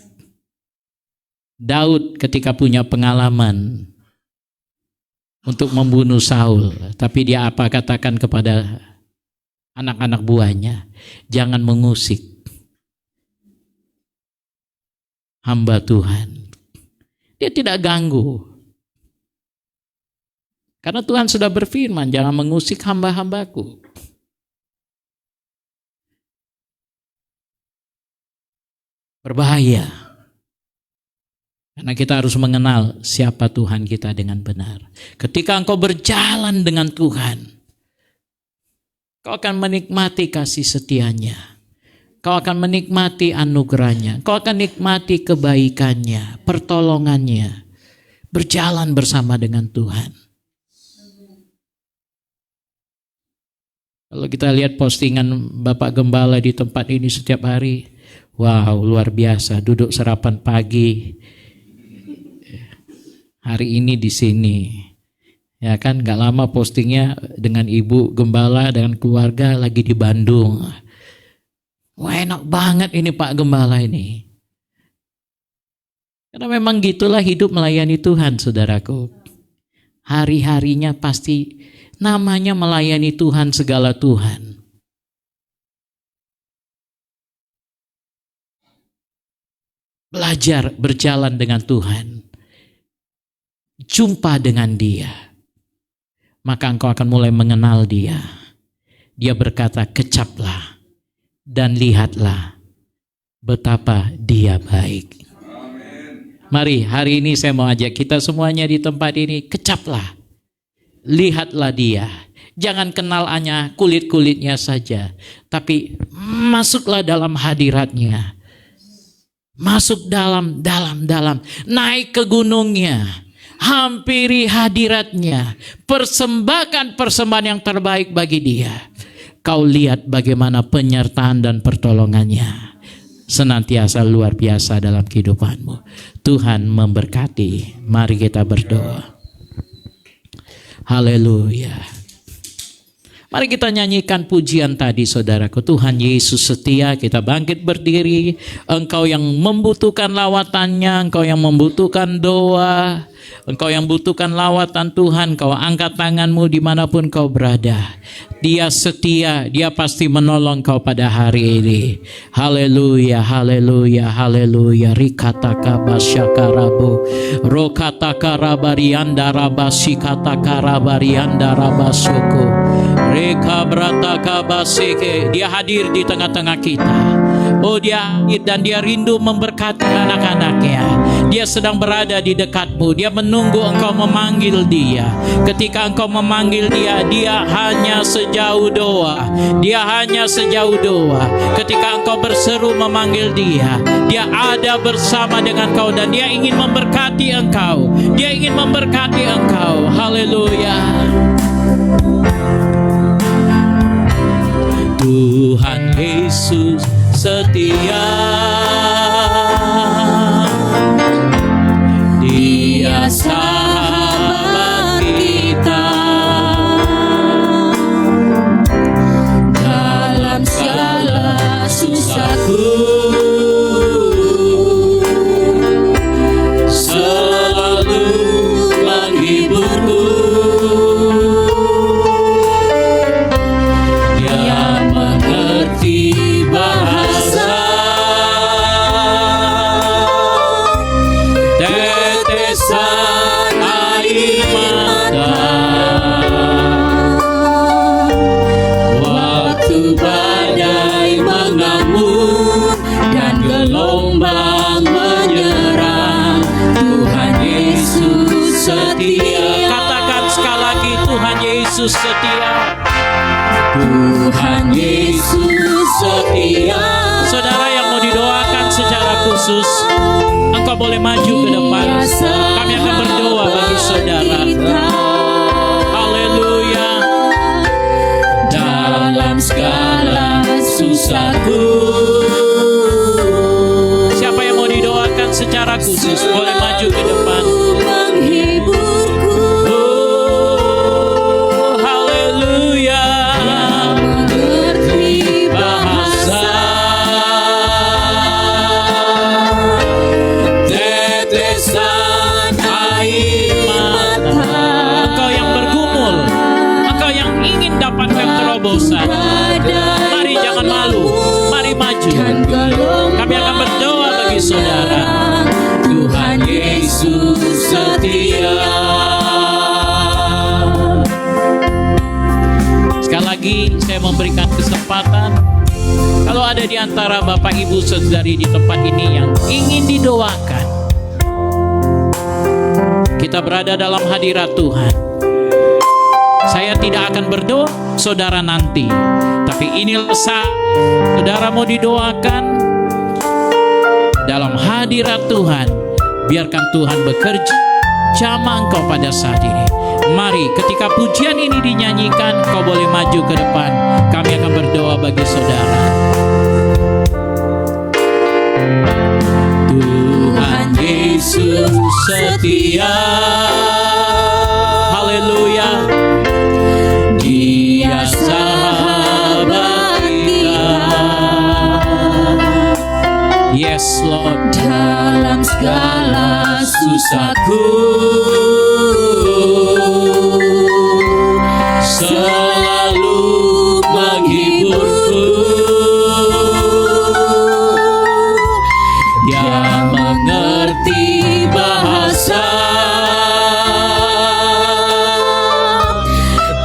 Daud ketika punya pengalaman untuk membunuh Saul, tapi dia apa katakan kepada anak-anak buahnya? Jangan mengusik hamba Tuhan. Dia tidak ganggu. Karena Tuhan sudah berfirman, jangan mengusik hamba-hambaku. Berbahaya. Karena kita harus mengenal siapa Tuhan kita dengan benar. Ketika engkau berjalan dengan Tuhan, kau akan menikmati kasih setianya. Kau akan menikmati anugerahnya. Kau akan nikmati kebaikannya, pertolongannya. Berjalan bersama dengan Tuhan. Kalau kita lihat postingan Bapak Gembala di tempat ini setiap hari, wow, luar biasa. Duduk sarapan pagi. Hari ini di sini, ya kan? Gak lama postingnya dengan Ibu Gembala dengan keluarga lagi di Bandung. Wah, enak banget ini Pak Gembala ini. Karena memang gitulah hidup melayani Tuhan, saudaraku. Hari-harinya pasti namanya melayani Tuhan, segala Tuhan. Belajar berjalan dengan Tuhan. Jumpa dengan dia, maka engkau akan mulai mengenal dia. Dia berkata, kecaplah dan lihatlah betapa dia baik. Mari hari ini saya mau ajak kita semuanya di tempat ini, kecaplah, lihatlah dia. Jangan kenal hanya kulit-kulitnya saja, tapi masuklah dalam hadiratnya. Masuk dalam, naik ke gunungnya. Hampiri hadiratnya, persembahkan persembahan yang terbaik bagi dia. Kau lihat bagaimana penyertaan dan pertolongannya senantiasa luar biasa dalam kehidupanmu. Tuhan memberkati. Mari kita berdoa. Haleluya. Mari kita nyanyikan pujian tadi, saudaraku. Tuhan Yesus setia, kita bangkit berdiri. Engkau yang membutuhkan lawatannya, engkau yang membutuhkan doa, engkau yang membutuhkan lawatan Tuhan, kau angkat tanganmu dimanapun kau berada. Dia setia, dia pasti menolong kau pada hari ini. Haleluya, haleluya, haleluya. Rikataka basyakarabu, rokataka rabarianda rabasikataka rabarianda rabasuku. Reka brataka basike. Dia hadir di tengah-tengah kita. Oh, dia hadir dan dia rindu memberkati anak-anaknya. Dia sedang berada di dekatmu. Dia menunggu engkau memanggil dia. Ketika engkau memanggil dia, dia hanya sejauh doa. Dia hanya sejauh doa. Ketika engkau berseru memanggil dia, dia ada bersama dengan kau dan dia ingin memberkati engkau. Dia ingin memberkati engkau. Haleluya. Tuhan Yesus setia, Dia sahabat kita dalam segala susahku, selalu menghiburku. Bahasa Yesus setia. Tuhan Yesus setia. Saudara yang mau didoakan secara khusus, engkau boleh maju ke depan. Kami akan berdoa bagi saudara. Haleluya. Dalam segala susahku. Siapa yang mau didoakan secara khusus boleh maju ke depan. Menghiburku. Oh, haleluya. Mengerti Bahasa tetesan air mata. Engkau yang bergumul, engkau yang ingin dapatkan terobosan. Mari jangan malu, mari maju. Kami akan berdoa bagi saudara. Tuhan Yesus setia. Sekali lagi saya memberikan kesempatan, kalau ada di antara Bapak Ibu Saudari di tempat ini yang ingin didoakan, kita berada dalam hadirat Tuhan. Saya tidak akan berdoa saudara nanti, tapi inilah saat saudara mau didoakan dalam hadirat Tuhan. Biarkan Tuhan bekerja jama engkau pada saat ini. Mari ketika pujian ini dinyanyikan, kau boleh maju ke depan. Kami akan berdoa bagi saudara. Tuhan Yesus setia. Haleluya. Dia sahabat kita. Yes Lord. dalam segala susahku. Selalu menghiburku. Dia mengerti bahasa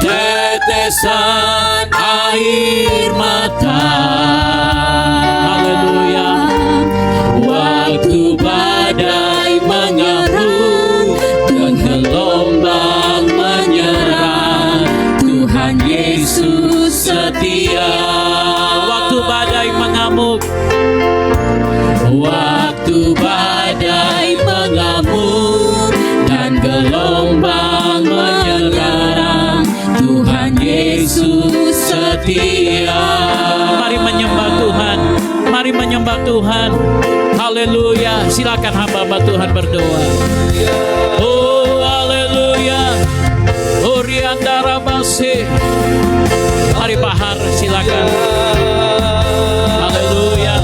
tetesan air mata. Haleluya. Waktu badai mengamuk dan gelombang menyerang, Tuhan Yesus setia. Waktu badai mengamuk, waktu badai mengamuk dan gelombang menyerang, Tuhan Yesus setia. Mari menyembah Tuhan, mari menyembah Tuhan. Haleluya. Silakan hamba Tuhan berdoa. Oh haleluya. Oh riandara basi. Mari Bahar silakan. Haleluya.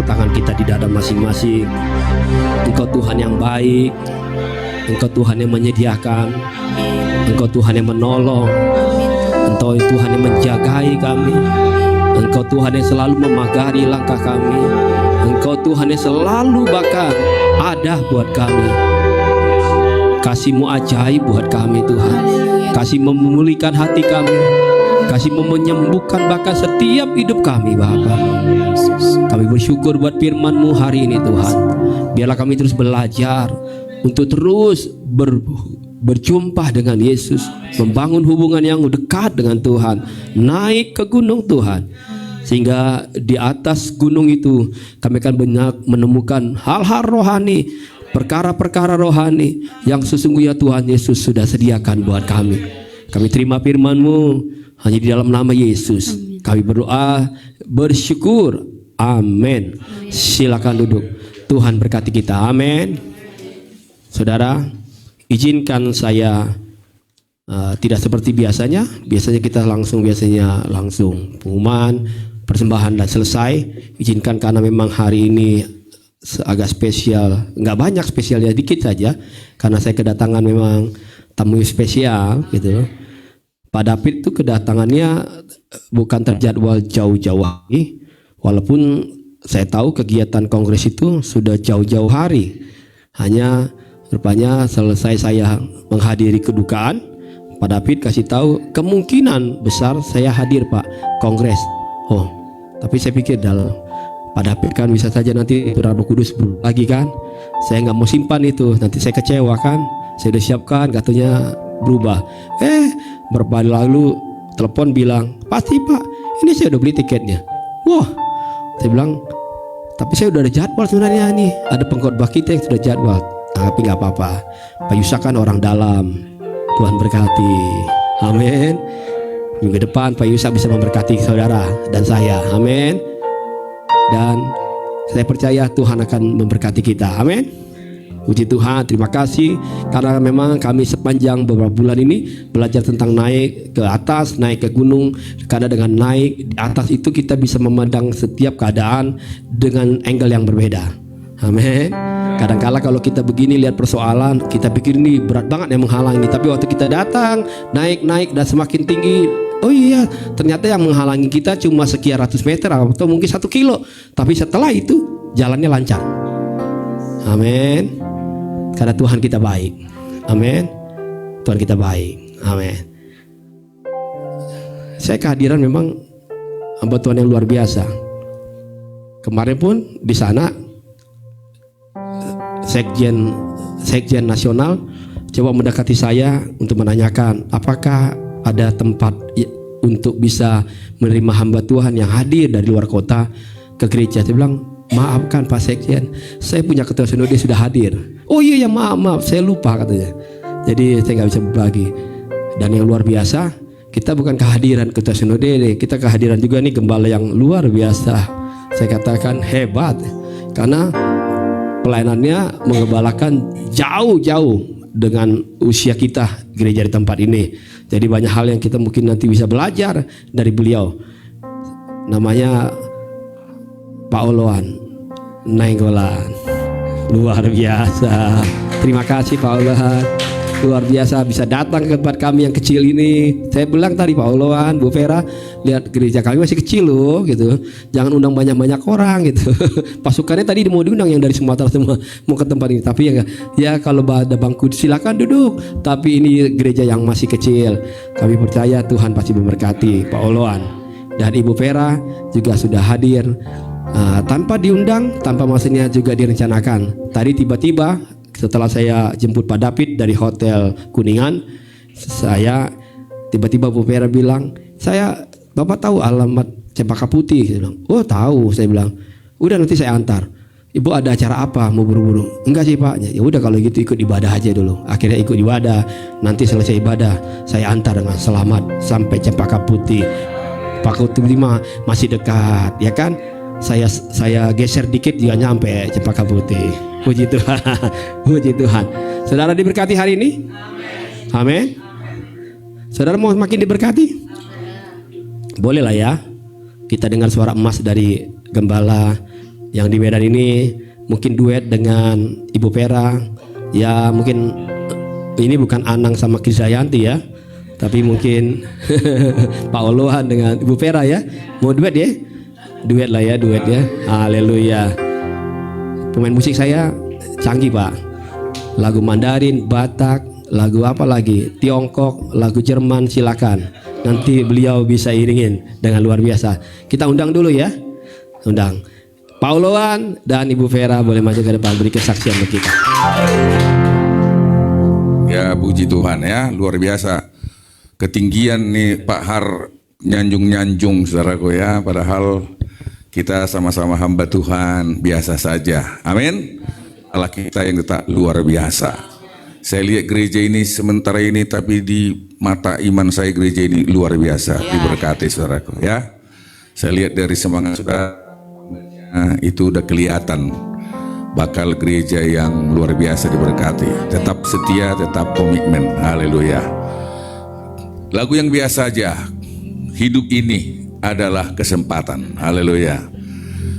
tangan kita di dada masing-masing. Engkau Tuhan yang baik, Engkau Tuhan yang menyediakan, Engkau Tuhan yang menolong, Engkau Tuhan yang menjagai kami, Engkau Tuhan yang selalu memagari langkah kami, Engkau Tuhan yang selalu bahkan ada buat kami. Kasih-Mu ajaib buat kami Tuhan. Kasih-Mu memulihkan hati kami, kasih-Mu menyembuhkan bahkan setiap hidup kami Bapa. Kami bersyukur buat firman-Mu hari ini Tuhan. Biarlah kami terus belajar untuk terus berjumpa dengan Yesus, membangun hubungan yang dekat dengan Tuhan, naik ke gunung Tuhan, sehingga di atas gunung itu kami akan banyak menemukan hal-hal rohani, perkara-perkara rohani yang sesungguhnya Tuhan Yesus sudah sediakan buat kami. Kami terima firman-Mu hanya di dalam nama Yesus. Kami berdoa, bersyukur. Amin. Silakan duduk. Tuhan berkati kita. Amin. Saudara, izinkan saya tidak seperti biasanya. Biasanya kita langsung pengumuman, persembahan dan selesai. Izinkan karena memang hari ini agak spesial, nggak banyak spesialnya, dikit saja, karena saya kedatangan memang tamu spesial gitu. Pak David itu kedatangannya bukan terjadwal jauh-jauh hari, walaupun saya tahu kegiatan kongres itu sudah jauh-jauh hari. Hanya rupanya selesai saya menghadiri kedukaan, Pak David kasih tahu kemungkinan besar saya hadir Pak kongres. Oh, tapi saya pikir Pak David kan bisa saja nanti Roh Kudus lagi kan. Saya nggak mau simpan itu, nanti saya kecewa kan. Saya udah siapkan, katanya berubah. Beberapa hari lalu telepon bilang, pasti Pak, ini saya udah beli tiketnya. Wah, saya bilang, tapi saya udah ada jadwal sebenarnya nih. Ada pengkhotbah kita yang sudah jadwal. Tapi nggak apa-apa. Pak Yusak kan orang dalam. Tuhan berkati. Amin. Minggu depan Pak Yusak bisa memberkati saudara dan saya. Amin. Dan saya percaya Tuhan akan memberkati kita. Amin. Puji Tuhan, terima kasih karena memang kami sepanjang beberapa bulan ini belajar tentang naik ke atas, naik ke gunung. Karena dengan naik di atas itu kita bisa memandang setiap keadaan dengan angle yang berbeda. Amin. Kadang-kala kalau kita begini lihat persoalan, kita pikir ini berat banget yang menghalangi. Tapi waktu kita datang, naik dan semakin tinggi, oh iya, ternyata yang menghalangi kita cuma sekian ratus meter atau mungkin 1 kilo. Tapi setelah itu jalannya lancar. Amin. Karena Tuhan kita baik. Amin. Tuhan kita baik. Amin. Saya kehadiran memang hamba Tuhan yang luar biasa. Kemarin pun di sana Sekjen Nasional coba mendekati saya untuk menanyakan apakah ada tempat untuk bisa menerima hamba Tuhan yang hadir dari luar kota ke gereja. Saya bilang, maafkan Pak Sekjen, saya punya ketua sinode sudah hadir. Oh iya ya, maaf saya lupa katanya. Jadi saya nggak bisa berbagi. Dan yang luar biasa, kita bukan kehadiran ketua sinode, kita kehadiran juga nih gembala yang luar biasa. Saya katakan hebat karena pelayanannya mengembalakan jauh-jauh dengan usia kita gereja di tempat ini. Jadi banyak hal yang kita mungkin nanti bisa belajar dari beliau. Namanya Pak Oloan Nainggolan. Luar biasa. Terima kasih Pak Oloan. Luar biasa bisa datang ke tempat kami yang kecil ini. Saya bilang tadi Pak Oloan, Bu Vera, lihat gereja kami masih kecil loh gitu. Jangan undang banyak-banyak orang gitu. Pasukannya tadi mau diundang yang dari Sumatera semua mau ke tempat ini. Tapi ya kalau ada bangku silakan duduk. Tapi ini gereja yang masih kecil. Kami percaya Tuhan pasti memberkati Pak Oloan. Dan Ibu Vera juga sudah hadir tanpa diundang, tanpa maksudnya juga direncanakan. Tadi tiba-tiba setelah saya jemput Pak David dari Hotel Kuningan, saya tiba-tiba Bu Vera bilang, Bapak tahu alamat Cempaka Putih? Saya bilang, oh tahu. Saya bilang, udah nanti saya antar. Ibu ada acara apa? Mau buru-buru? Enggak sih Pak. Ya udah kalau gitu ikut ibadah aja dulu. Akhirnya ikut ibadah. Nanti selesai ibadah saya antar dengan selamat sampai Cempaka Putih. Pak Putih masih dekat, ya kan? Saya geser dikit juga nyampe Cempaka Putih. Puji Tuhan. Puji Tuhan. Saudara diberkati hari ini? Amin. Saudara mau makin diberkati? Boleh lah ya. Kita dengar suara emas dari gembala Yang di Medan ini mungkin duet dengan Ibu Vera. Ya mungkin ini bukan Anang sama Krisdayanti ya, tapi mungkin Pak Olohan dengan Ibu Vera ya. Mau duet ya? Duet lah ya, duet ya. Haleluya. Pemain musik saya canggih Pak. Lagu Mandarin, Batak, lagu apa lagi? Tiongkok, lagu Jerman, silakan. Nanti beliau bisa iringin dengan luar biasa. Kita undang dulu ya. Undang Pak Olohan dan Ibu Vera boleh maju ke depan beri kesaksian untuk kita. Ya puji Tuhan ya, luar biasa. Ketinggian nih Pak Har nyanjung-nyanjung saudaraku ya. Padahal kita sama-sama hamba Tuhan biasa saja. Amin. Allah kita yang tetap luar biasa. Saya lihat gereja ini sementara ini, tapi di mata iman saya gereja ini luar biasa, diberkati saudaraku ya. Saya lihat dari semangat saudara itu udah kelihatan bakal gereja yang luar biasa diberkati. Tetap setia, tetap komitmen. Haleluya. Lagu yang biasa aja. Hidup ini adalah kesempatan. Haleluya.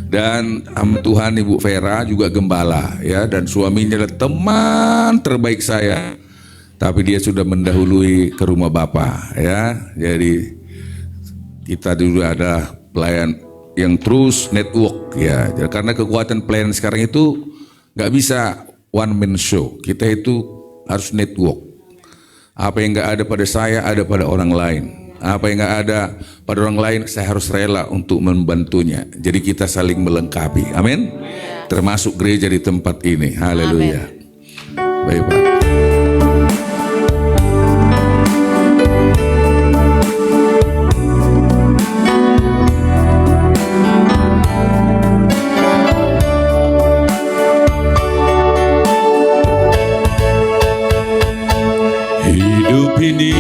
Dan hamba Tuhan Ibu Vera juga gembala ya, dan suaminya adalah teman terbaik saya. Tapi dia sudah mendahului ke rumah Bapa ya. Jadi kita dulu ada pelayan yang terus network ya. Karena kekuatan pelayanan sekarang itu nggak bisa one man show. Kita itu harus network. Apa yang nggak ada pada saya ada pada orang lain. Apa yang nggak ada pada orang lain saya harus rela untuk membantunya. Jadi kita saling melengkapi. Amin. Termasuk gereja di tempat ini. Haleluya. Baik Pak. Hidup ini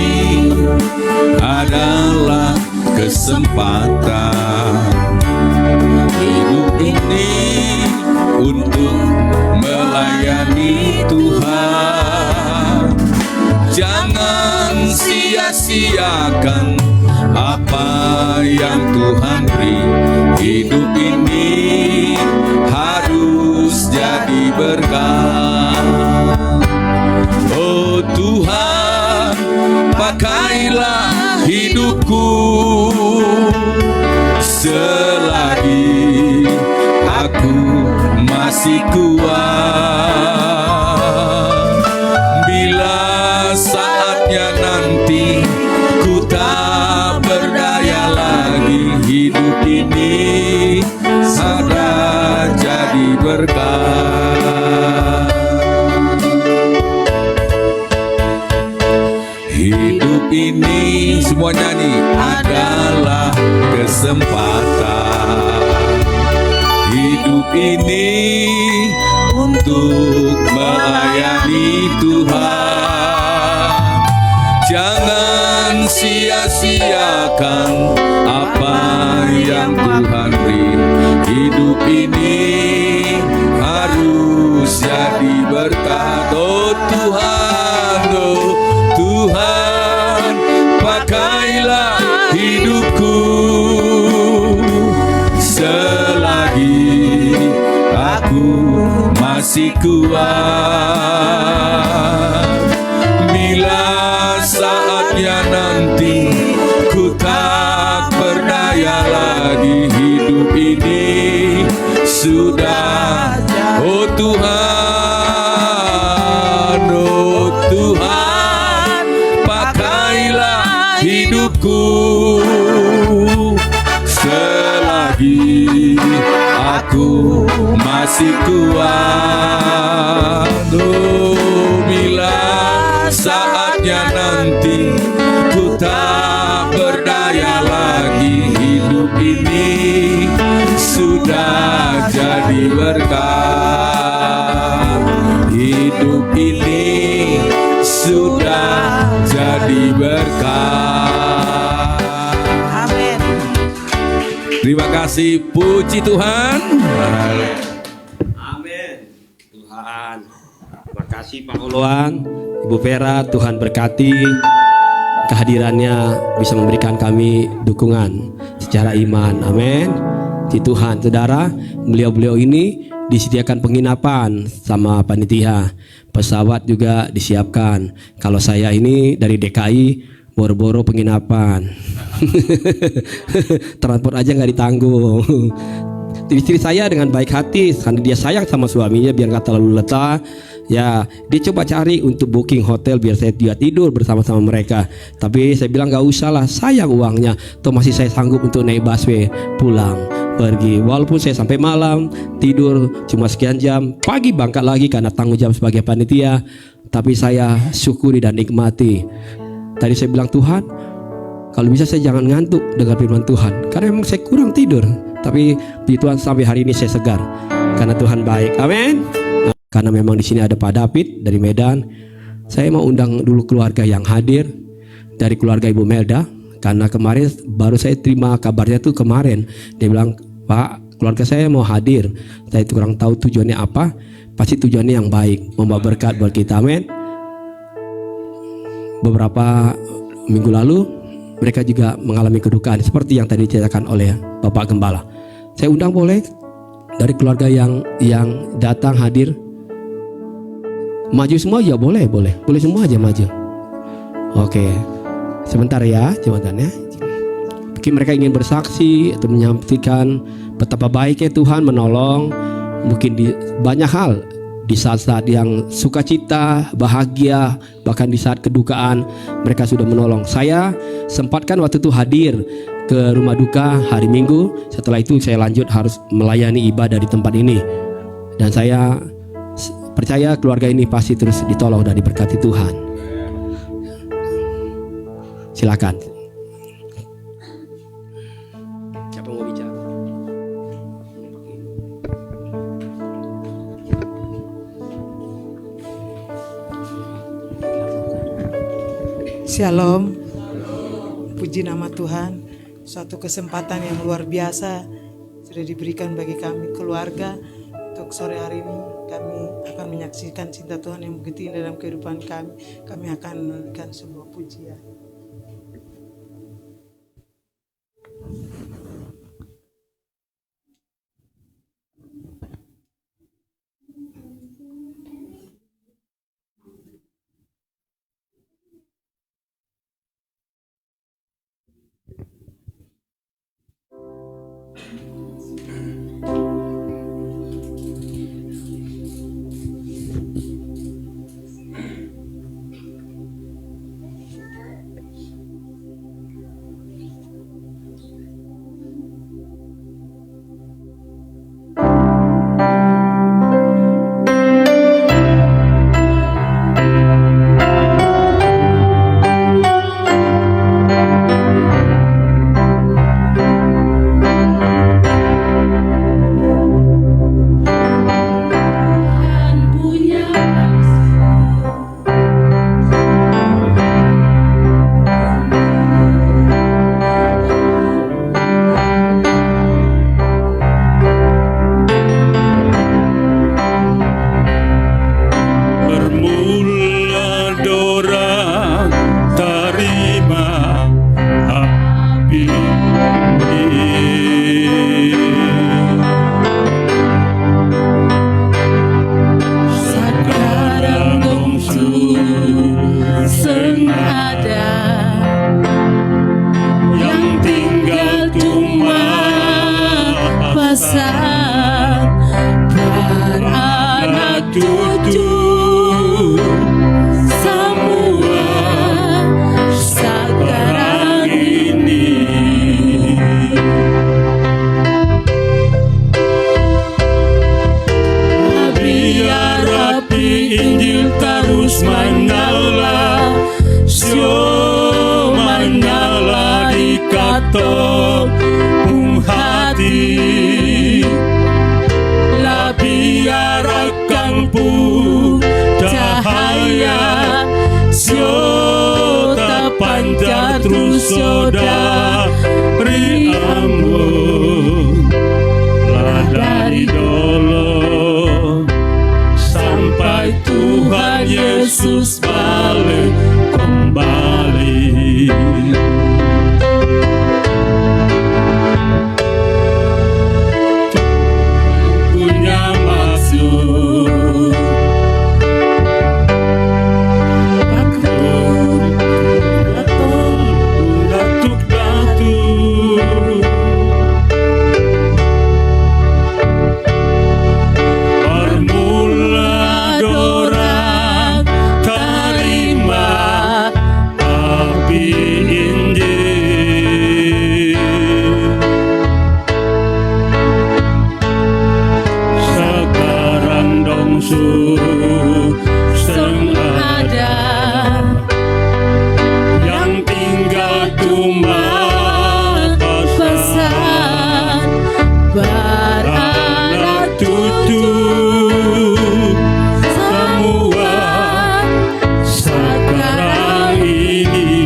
adalah kesempatan. Hidup ini untuk melayani Tuhan. Jangan sia-siakan apa yang Tuhan beri. Hidup ini harus jadi berkat. Oh Tuhan, pakailah hidupku selagi aku masih kuat. Bila saatnya nanti ku tak berdaya lagi, hidup ini sudah jadi berkat. Hidup ini semua nyanyi adalah kesempatan. Hidup ini untuk melayani Tuhan. Jangan sia-siakan apa yang Tuhan beri. Hidup ini harus jadi berkat. Oh Tuhan, oh Tuhan, pakailah hidupku selagi aku masih kuat. Bila saatnya nanti ku tak berdaya lagi, hidup ini sudah. Oh Tuhan, oh Tuhan, pakailah hidupku selagi aku masih kuat. Oh, bila saatnya nanti ku tak berdaya lagi, hidup ini sudah jadi berkat. Hidup ini sudah jadi berkat. Amin. Terima kasih, puji Tuhan. Amin. Tuhan, terima kasih Pak Olohan, Ibu Vera. Tuhan berkati kehadirannya, bisa memberikan kami dukungan secara iman. Amin. Puji Tuhan, saudara, beliau-beliau ini disediakan penginapan sama panitia, pesawat juga disiapkan. Kalau saya ini dari DKI boro-boro penginapan, transport aja nggak ditanggung. Istri saya dengan baik hati, karena dia sayang sama suaminya biar nggak terlalu letah. Ya, dia coba cari untuk booking hotel biar saya juga tidur bersama-sama mereka. Tapi saya bilang gak usah lah, sayang uangnya. Toh masih saya sanggup untuk naik busway pulang pergi. Walaupun saya sampai malam tidur cuma sekian jam, pagi berangkat lagi karena tanggung jawab sebagai panitia. Tapi saya syukuri dan nikmati. Tadi saya bilang, Tuhan, kalau bisa saya jangan ngantuk dengan firman Tuhan, karena memang saya kurang tidur. Tapi puji Tuhan sampai hari ini saya segar karena Tuhan baik. Amin. Karena memang di sini ada Pak David dari Medan. Saya mau undang dulu keluarga yang hadir dari keluarga Ibu Melda, karena kemarin baru saya terima kabarnya tuh kemarin. Dia bilang, Pak, keluarga saya mau hadir. Saya kurang tahu tujuannya apa. Pasti tujuannya yang baik, membawa berkat buat kita. Amin. Beberapa minggu lalu mereka juga mengalami kedukaan seperti yang tadi diceritakan oleh Bapak Gembala. Saya undang boleh dari keluarga yang datang hadir. Maju semua ya, boleh semua aja maju. Oke, sebentar ya, jawabannya. Mungkin mereka ingin bersaksi atau menyampaikan betapa baiknya Tuhan menolong. Mungkin di banyak hal, di saat-saat yang sukacita, bahagia, bahkan di saat kedukaan mereka sudah menolong. Saya sempatkan waktu itu hadir ke rumah duka hari Minggu. Setelah itu saya lanjut harus melayani ibadah di tempat ini. Dan saya percaya keluarga ini pasti terus ditolong dan diberkati Tuhan. Silakan. Siapa mau bicara? Shalom. Puji nama Tuhan. Suatu kesempatan yang luar biasa sudah diberikan bagi kami keluarga. Untuk sore hari ini kami akan menyaksikan cinta Tuhan yang begitu indah dalam kehidupan kami. Kami akan memberikan sebuah pujian. Sang ada yang tinggal tumbang besar beranak tutup semua sekarang ini.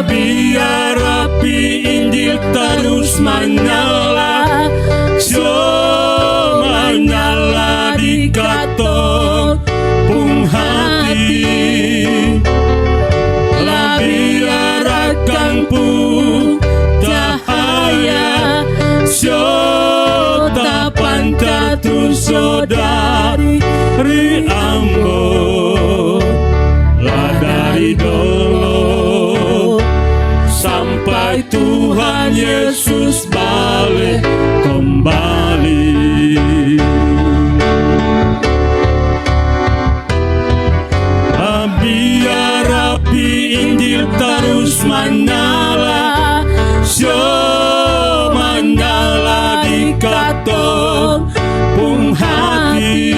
Biar api Injil terus menyala, menyala di katopung hati. Biar akan pun cahaya, tak pancar tu saudari Ambon, lah dari dulu sampai Tuhan Yesus balik kembali. Biar api Injil terus menyala, menyala di katopung hati.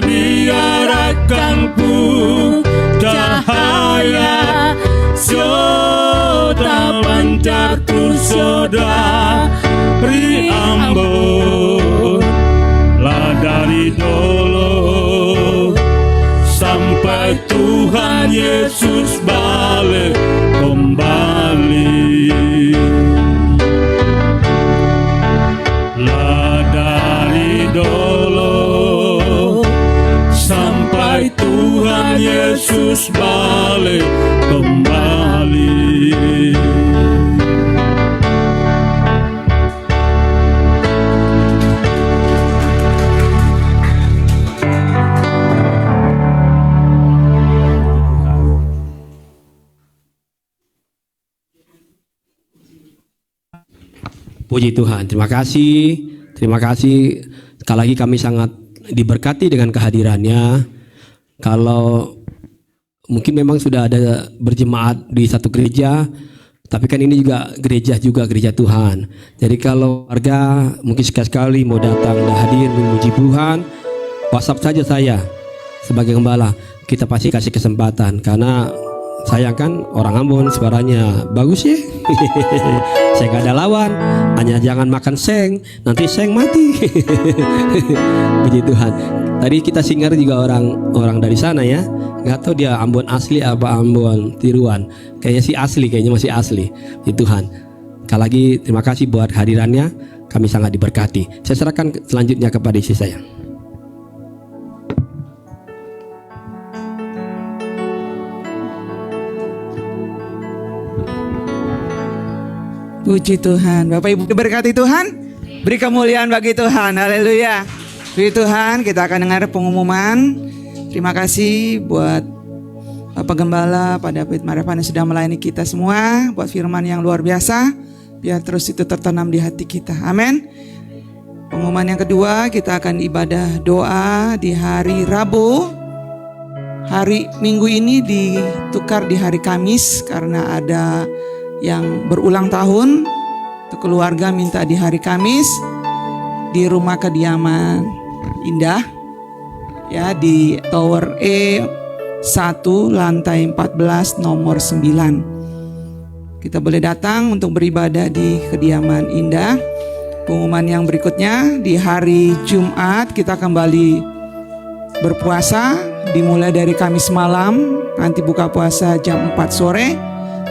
Biar akan pun cahaya, tak pancar tu saudari Ambon, lah dari dulu sampai Tuhan Yesus balik kembali. Lah dari dulu sampai Tuhan Yesus balik kembali. Puji Tuhan, terima kasih. Sekali lagi kami sangat diberkati dengan kehadirannya. Kalau mungkin memang sudah ada berjemaat di satu gereja, tapi kan ini juga gereja Tuhan. Jadi kalau warga mungkin sekali-sekali mau datang dan hadir memuji Tuhan, WhatsApp saja saya sebagai gembala. Kita pasti kasih kesempatan karena saya kan orang Ambon, suaranya bagus ya. Saya gak ada lawan, hanya jangan makan seng, nanti seng mati. Puji Tuhan. Tadi kita singar juga orang dari sana ya. Gak tahu dia Ambon asli apa Ambon tiruan. Kayaknya sih asli, kayaknya masih asli. Puji Tuhan. Sekali lagi terima kasih buat hadirannya. Kami sangat diberkati. Saya serahkan selanjutnya kepada istri saya. Puji Tuhan. Bapak Ibu diberkati Tuhan. Beri kemuliaan bagi Tuhan. Haleluya. Puji Tuhan, kita akan dengar pengumuman. Terima kasih buat Bapak Gembala, Pak David Marevan yang sudah melayani kita semua. Buat firman yang luar biasa. Biar terus itu tertanam di hati kita. Amin. Pengumuman yang kedua, kita akan ibadah doa di hari Rabu. Hari Minggu ini ditukar di hari Kamis karena ada yang berulang tahun. Untuk keluarga minta di hari Kamis di rumah kediaman Indah ya, di Tower E1 lantai 14 nomor 9. Kita boleh datang untuk beribadah di kediaman Indah. Pengumuman yang berikutnya, di hari Jumat kita kembali berpuasa dimulai dari Kamis malam, nanti buka puasa jam 4 sore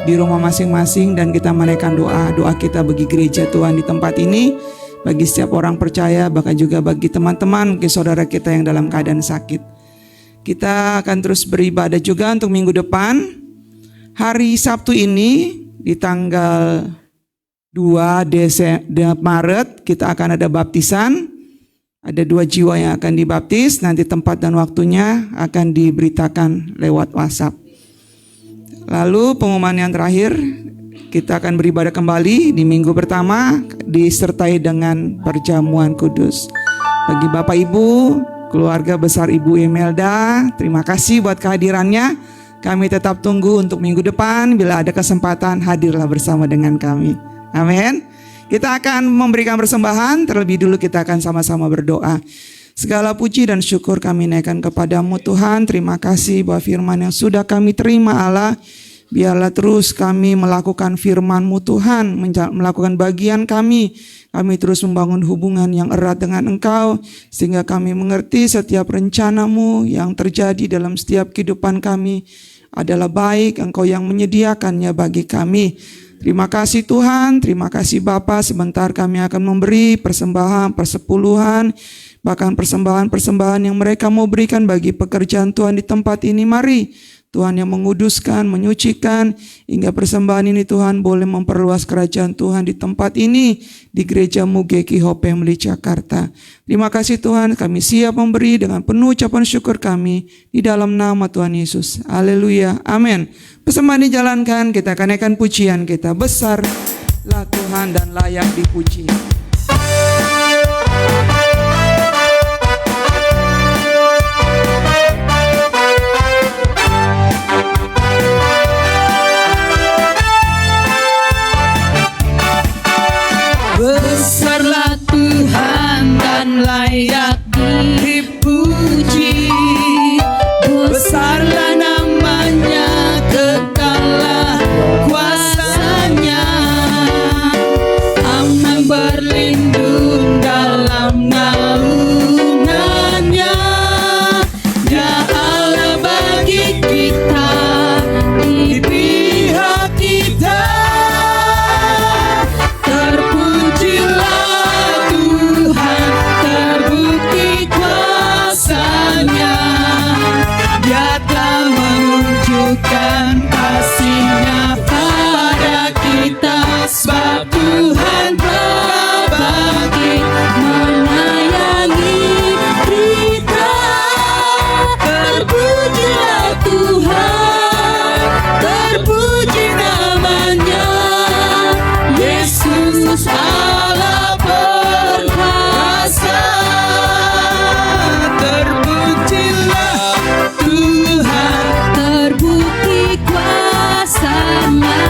di rumah masing-masing, dan kita menaikkan doa kita bagi gereja Tuhan di tempat ini, bagi setiap orang percaya, bahkan juga bagi teman-teman, mungkin saudara kita yang dalam keadaan sakit. Kita akan terus beribadah juga untuk minggu depan. Hari Sabtu ini di tanggal 2 Maret kita akan ada baptisan. Ada 2 jiwa yang akan dibaptis. Nanti tempat dan waktunya akan diberitakan lewat WhatsApp. Lalu pengumuman yang terakhir, kita akan beribadah kembali di minggu pertama disertai dengan perjamuan kudus. Bagi Bapak Ibu, keluarga besar Ibu Imelda, terima kasih buat kehadirannya. Kami tetap tunggu untuk minggu depan. Bila ada kesempatan, hadirlah bersama dengan kami. Amin. Kita akan memberikan persembahan. Terlebih dulu kita akan sama-sama berdoa. Segala puji dan syukur kami naikkan kepadamu Tuhan. Terima kasih bahwa firman yang sudah kami terima Allah. Biarlah terus kami melakukan firman-Mu Tuhan, melakukan bagian kami. Kami terus membangun hubungan yang erat dengan Engkau, sehingga kami mengerti setiap rencana-Mu yang terjadi dalam setiap kehidupan kami adalah baik. Engkau yang menyediakannya bagi kami. Terima kasih Tuhan, terima kasih Bapa. Sebentar kami akan memberi persembahan, persepuluhan, bahkan persembahan-persembahan yang mereka mau berikan bagi pekerjaan Tuhan di tempat ini. Mari Tuhan yang menguduskan, menyucikan, hingga persembahan ini Tuhan boleh memperluas kerajaan Tuhan di tempat ini, di gereja-Mu GKI Hope Family Jakarta. Terima kasih Tuhan, kami siap memberi dengan penuh ucapan syukur kami, di dalam nama Tuhan Yesus. Haleluya, amin. Persembahan dijalankan, kita akan naikkan pujian kita. Besarlah Tuhan dan layak dipuji. Besarlah Tuhan dan layak dipuji. Besarlah namanya, kekallah kuasanya. Aman berlindung dalam naungannya. Ya Allah bagi kita, di pihak kita. Kasih-Nya pada kita, sebab Tuhan telah bangkit menyayangi kita. Terpujilah Tuhan, terpuji namanya, Yesus Allah perkasa. Terpujilah Tuhan, terbukti kuasanya.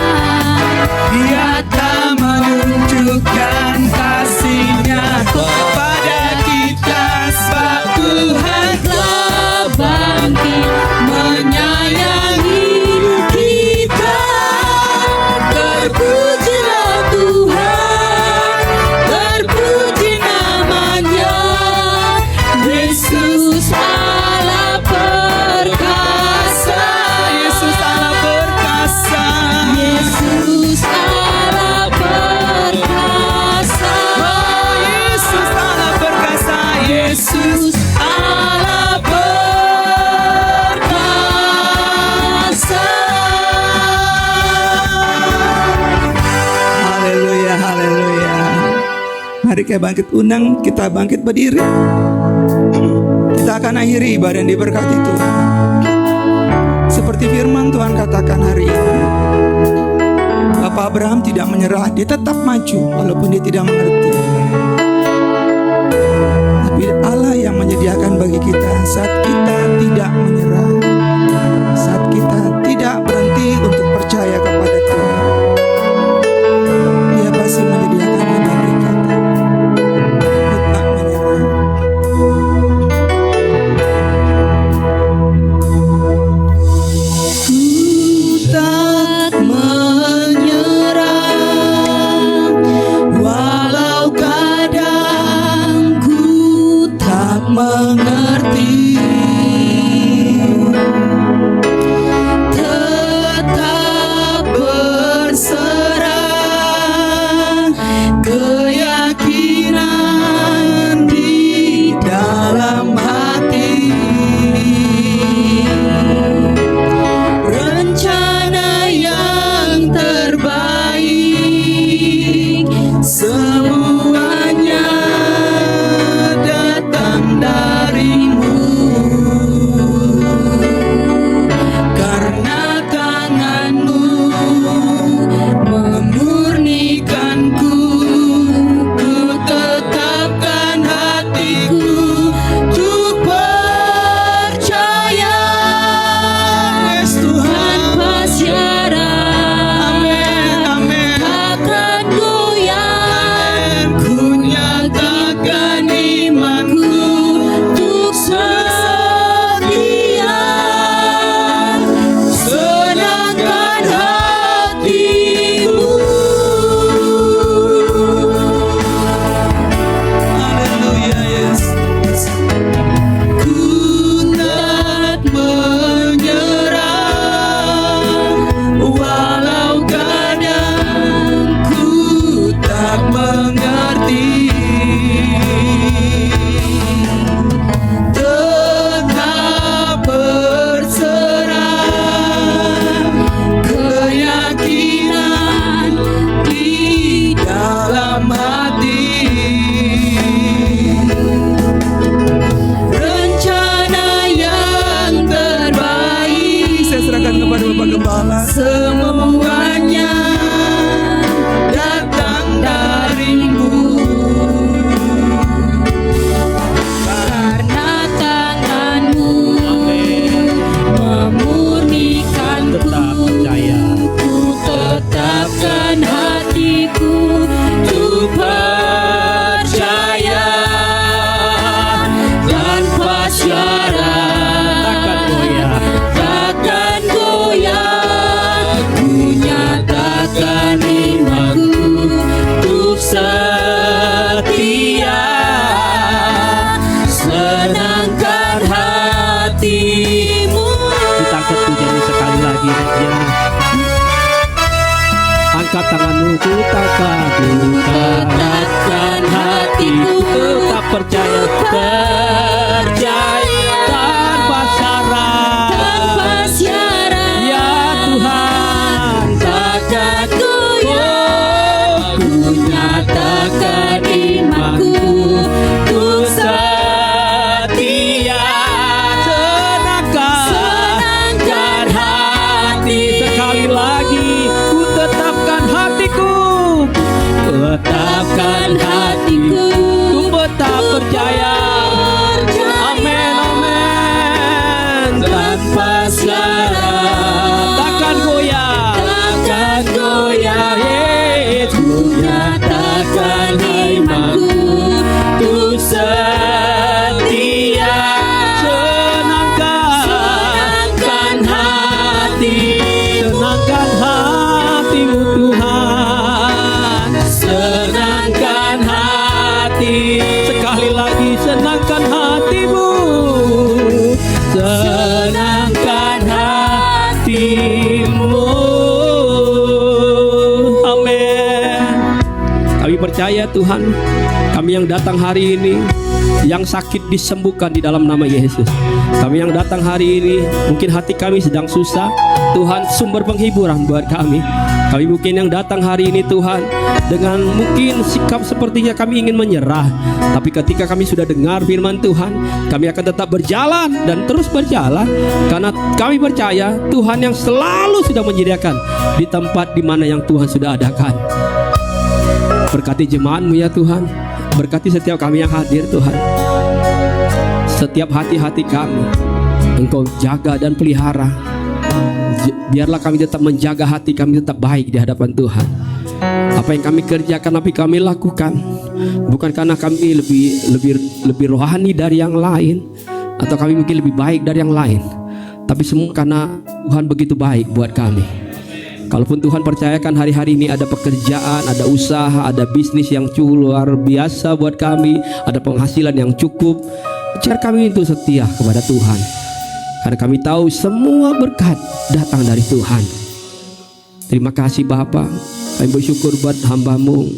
Dia telah menunjukkan kasih-Nya kepada kita, sebab Tuhan telah bangkit menyayangi kita. Terpujilah Tuhan, terpuji namanya, Yesus Allah perkasa. Yesus Allah perkasa. Yesus Allah perkasa. Oh, Yesus Allah perkasa. Yesus Allah perkasa. Haleluya, haleluya. Mari kita bangkit undang, kita bangkit berdiri. Kita akan akhiri ibadah yang diberkati Tuhan. Seperti firman Tuhan katakan hari ini, Bapak Abraham tidak menyerah, dia tetap maju walaupun dia tidak mengerti. Tapi Allah yang menyediakan bagi kita saat kita tidak menyerah, saat kita tidak berhenti untuk percaya kepada Tuhan. Dia pasti menyediakan bagi kita. Tetap menyerah. Tak menyerah, walau kadang ku tak mengerti. angkat tanganmu, ku tetapkan hatiku, tetap percaya tanpa syarat, ya Tuhan, takkan ku nyatakan imanku, ku setia. Senangkan hati, sekali lagi ku tetapkan hatiku, tetapkan hatiku, ku tetap percaya. Amin, amin. Tanpa syarat, takkan goyah, Yesus, nyatakan imanku, ku setia. Senangkan hatimu Tuhan, senangkan hati. Sekali lagi, senangkan hatimu, senangkan hatimu. Amin. Kami percaya Tuhan, kami yang datang hari ini, yang sakit disembuhkan di dalam nama Yesus. Kami yang datang hari ini, mungkin hati kami sedang susah, Tuhan sumber penghiburan buat kami. Kami mungkin yang datang hari ini Tuhan, dengan mungkin sikap sepertinya kami ingin menyerah, tapi ketika kami sudah dengar firman Tuhan, kami akan tetap berjalan dan terus berjalan, karena kami percaya Tuhan yang selalu sudah menyediakan di tempat di mana yang Tuhan sudah adakan. Berkati jemaat-Mu ya Tuhan, berkati setiap kami yang hadir Tuhan. Setiap hati-hati kami Engkau jaga dan pelihara. Biarlah kami tetap menjaga hati kami tetap baik di hadapan Tuhan. Apa yang kami kerjakan, apa yang kami lakukan, bukan karena kami lebih rohani dari yang lain, atau kami mungkin lebih baik dari yang lain, tapi semua karena Tuhan begitu baik buat kami. Kalaupun Tuhan percayakan hari-hari ini ada pekerjaan, ada usaha, ada bisnis yang luar biasa buat kami, ada penghasilan yang cukup, biar kami itu setia kepada Tuhan, karena kami tahu semua berkat datang dari Tuhan. Terima kasih Bapa. Kami bersyukur buat hamba-Mu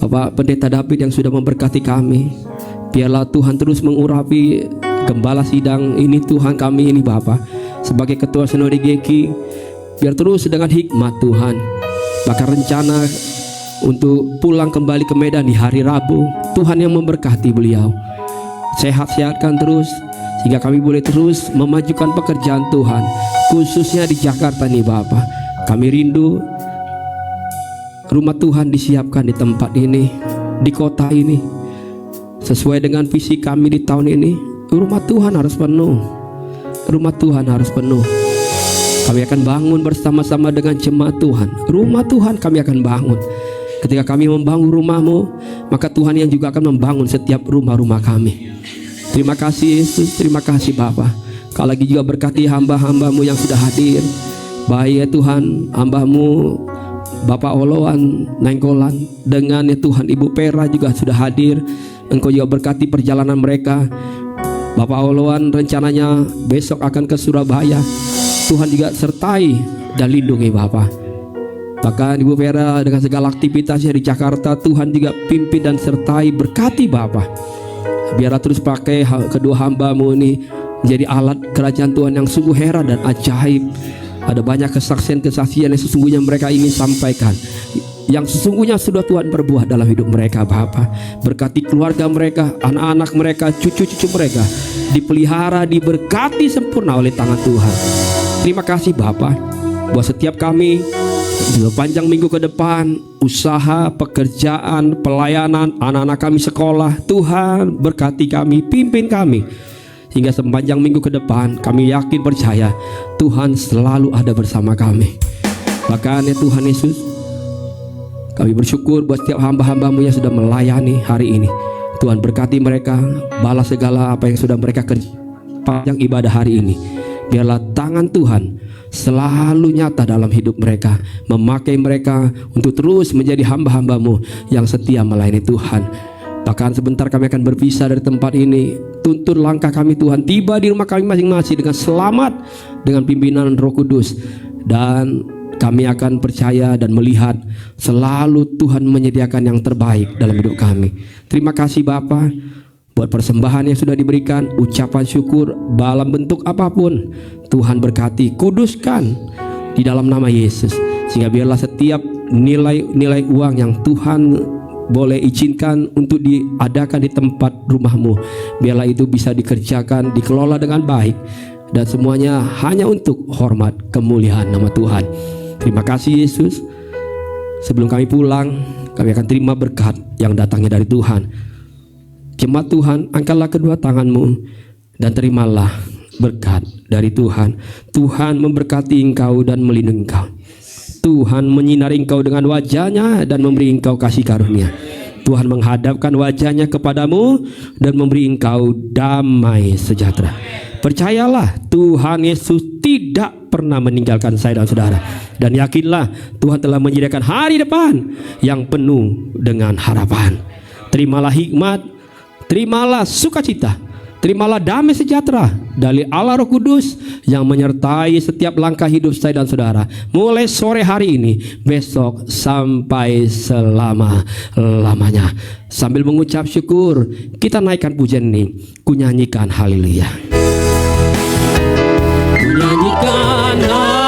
Bapak Pendeta David yang sudah memberkati kami. Biarlah Tuhan terus mengurapi gembala sidang ini Tuhan kami ini Bapa, sebagai ketua Sinode GKI. Biar terus dengan hikmat Tuhan, maka rencana untuk pulang kembali ke Medan di hari Rabu, Tuhan yang memberkati beliau. Sehat-sehatkan terus, sehingga kami boleh terus memajukan pekerjaan Tuhan, khususnya di Jakarta nih Bapak. Kami rindu rumah Tuhan disiapkan di tempat ini, di kota ini, sesuai dengan visi kami di tahun ini. Rumah Tuhan harus penuh, rumah Tuhan harus penuh. Kami akan bangun bersama-sama dengan jemaat Tuhan. Rumah Tuhan kami akan bangun. Ketika kami membangun rumah-Mu, maka Tuhan yang juga akan membangun setiap rumah-rumah kami. Terima kasih Yesus, terima kasih Bapa. Kau lagi juga berkati hamba-hamba-Mu yang sudah hadir. Baik ya Tuhan, hamba-Mu Bapak Oloan Nenggolan, dengan ya Tuhan Ibu Pera juga sudah hadir. Engkau juga berkati perjalanan mereka. Bapak Oloan rencananya besok akan ke Surabaya. Tuhan juga sertai dan lindungi Bapak. Bahkan Ibu Vera dengan segala aktivitasnya di Jakarta, Tuhan juga pimpin dan sertai, berkati Bapak. Biarlah terus pakai kedua hamba-Mu ini menjadi alat kerajaan Tuhan yang sungguh heran dan ajaib. Ada banyak kesaksian-kesaksian yang sesungguhnya mereka ingin sampaikan, yang sesungguhnya sudah Tuhan perbuat dalam hidup mereka Bapak. Berkati keluarga mereka, anak-anak mereka, cucu-cucu mereka, dipelihara, diberkati sempurna oleh tangan Tuhan. Terima kasih Bapak buat setiap kami sepanjang minggu ke depan, usaha, pekerjaan, pelayanan, anak-anak kami sekolah. Tuhan berkati kami, pimpin kami, hingga sepanjang minggu ke depan kami yakin percaya Tuhan selalu ada bersama kami. Bahkan ya Tuhan Yesus, kami bersyukur buat setiap hamba-hamba-Mu yang sudah melayani hari ini. Tuhan berkati mereka, balas segala apa yang sudah mereka kerja panjang ibadah hari ini. Biarlah tangan Tuhan selalu nyata dalam hidup mereka, memakai mereka untuk terus menjadi hamba-hamba-Mu yang setia melayani Tuhan. Bahkan sebentar kami akan berpisah dari tempat ini. Tuntun langkah kami Tuhan, tiba di rumah kami masing-masing dengan selamat, dengan pimpinan Roh Kudus. Dan kami akan percaya dan melihat selalu Tuhan menyediakan yang terbaik dalam hidup kami. Terima kasih Bapa buat persembahan yang sudah diberikan, ucapan syukur dalam bentuk apapun. Tuhan berkati, kuduskan di dalam nama Yesus, sehingga biarlah setiap nilai uang yang Tuhan boleh izinkan untuk diadakan di tempat rumahmu, biarlah itu bisa dikerjakan, dikelola dengan baik, dan semuanya hanya untuk hormat kemuliaan nama Tuhan. Terima kasih Yesus. Sebelum kami pulang, kami akan terima berkat yang datangnya dari Tuhan. Jemaat Tuhan, angkatlah kedua tanganmu dan terimalah berkat dari Tuhan. Tuhan memberkati engkau dan melindungi engkau. Tuhan menyinari engkau dengan wajahnya dan memberi engkau kasih karunia. Tuhan menghadapkan wajahnya kepadamu dan memberi engkau damai sejahtera. Percayalah, Tuhan Yesus tidak pernah meninggalkan saya dan saudara. Dan yakinlah, Tuhan telah menyediakan hari depan yang penuh dengan harapan. Terimalah hikmat, terimalah sukacita, terimalah damai sejahtera dari Allah Roh Kudus yang menyertai setiap langkah hidup saya dan saudara, mulai sore hari ini, besok sampai selama-lamanya. Sambil mengucap syukur, kita naikkan pujian ini. Kunyanyikan haleluya. Kunyanyikan haleluya.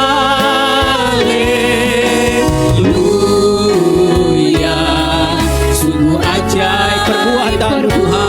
Sungguh ajaib perbuatan Tuhan.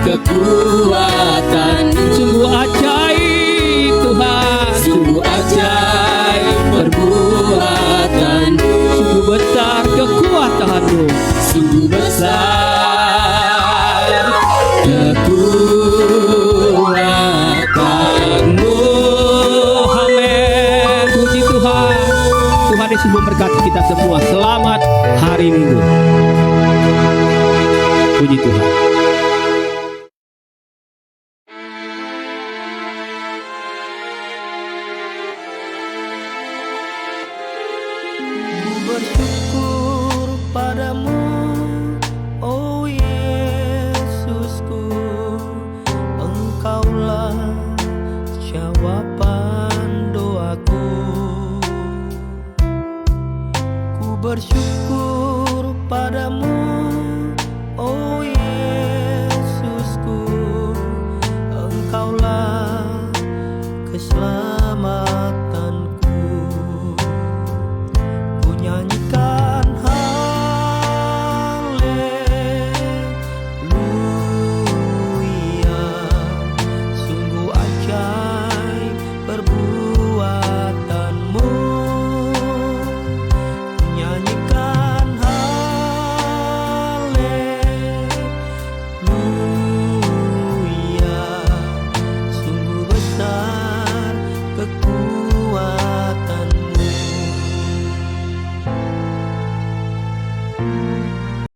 Kekuatan, sungguh ajaib Tuhan, sungguh ajaib perbuatan, sungguh besar kekuatan-Mu, sungguh besar kekuatan-Mu. Amin. Puji Tuhan. Tuhan Yesus memberkati kita semua. Selamat hari Minggu. Puji Tuhan.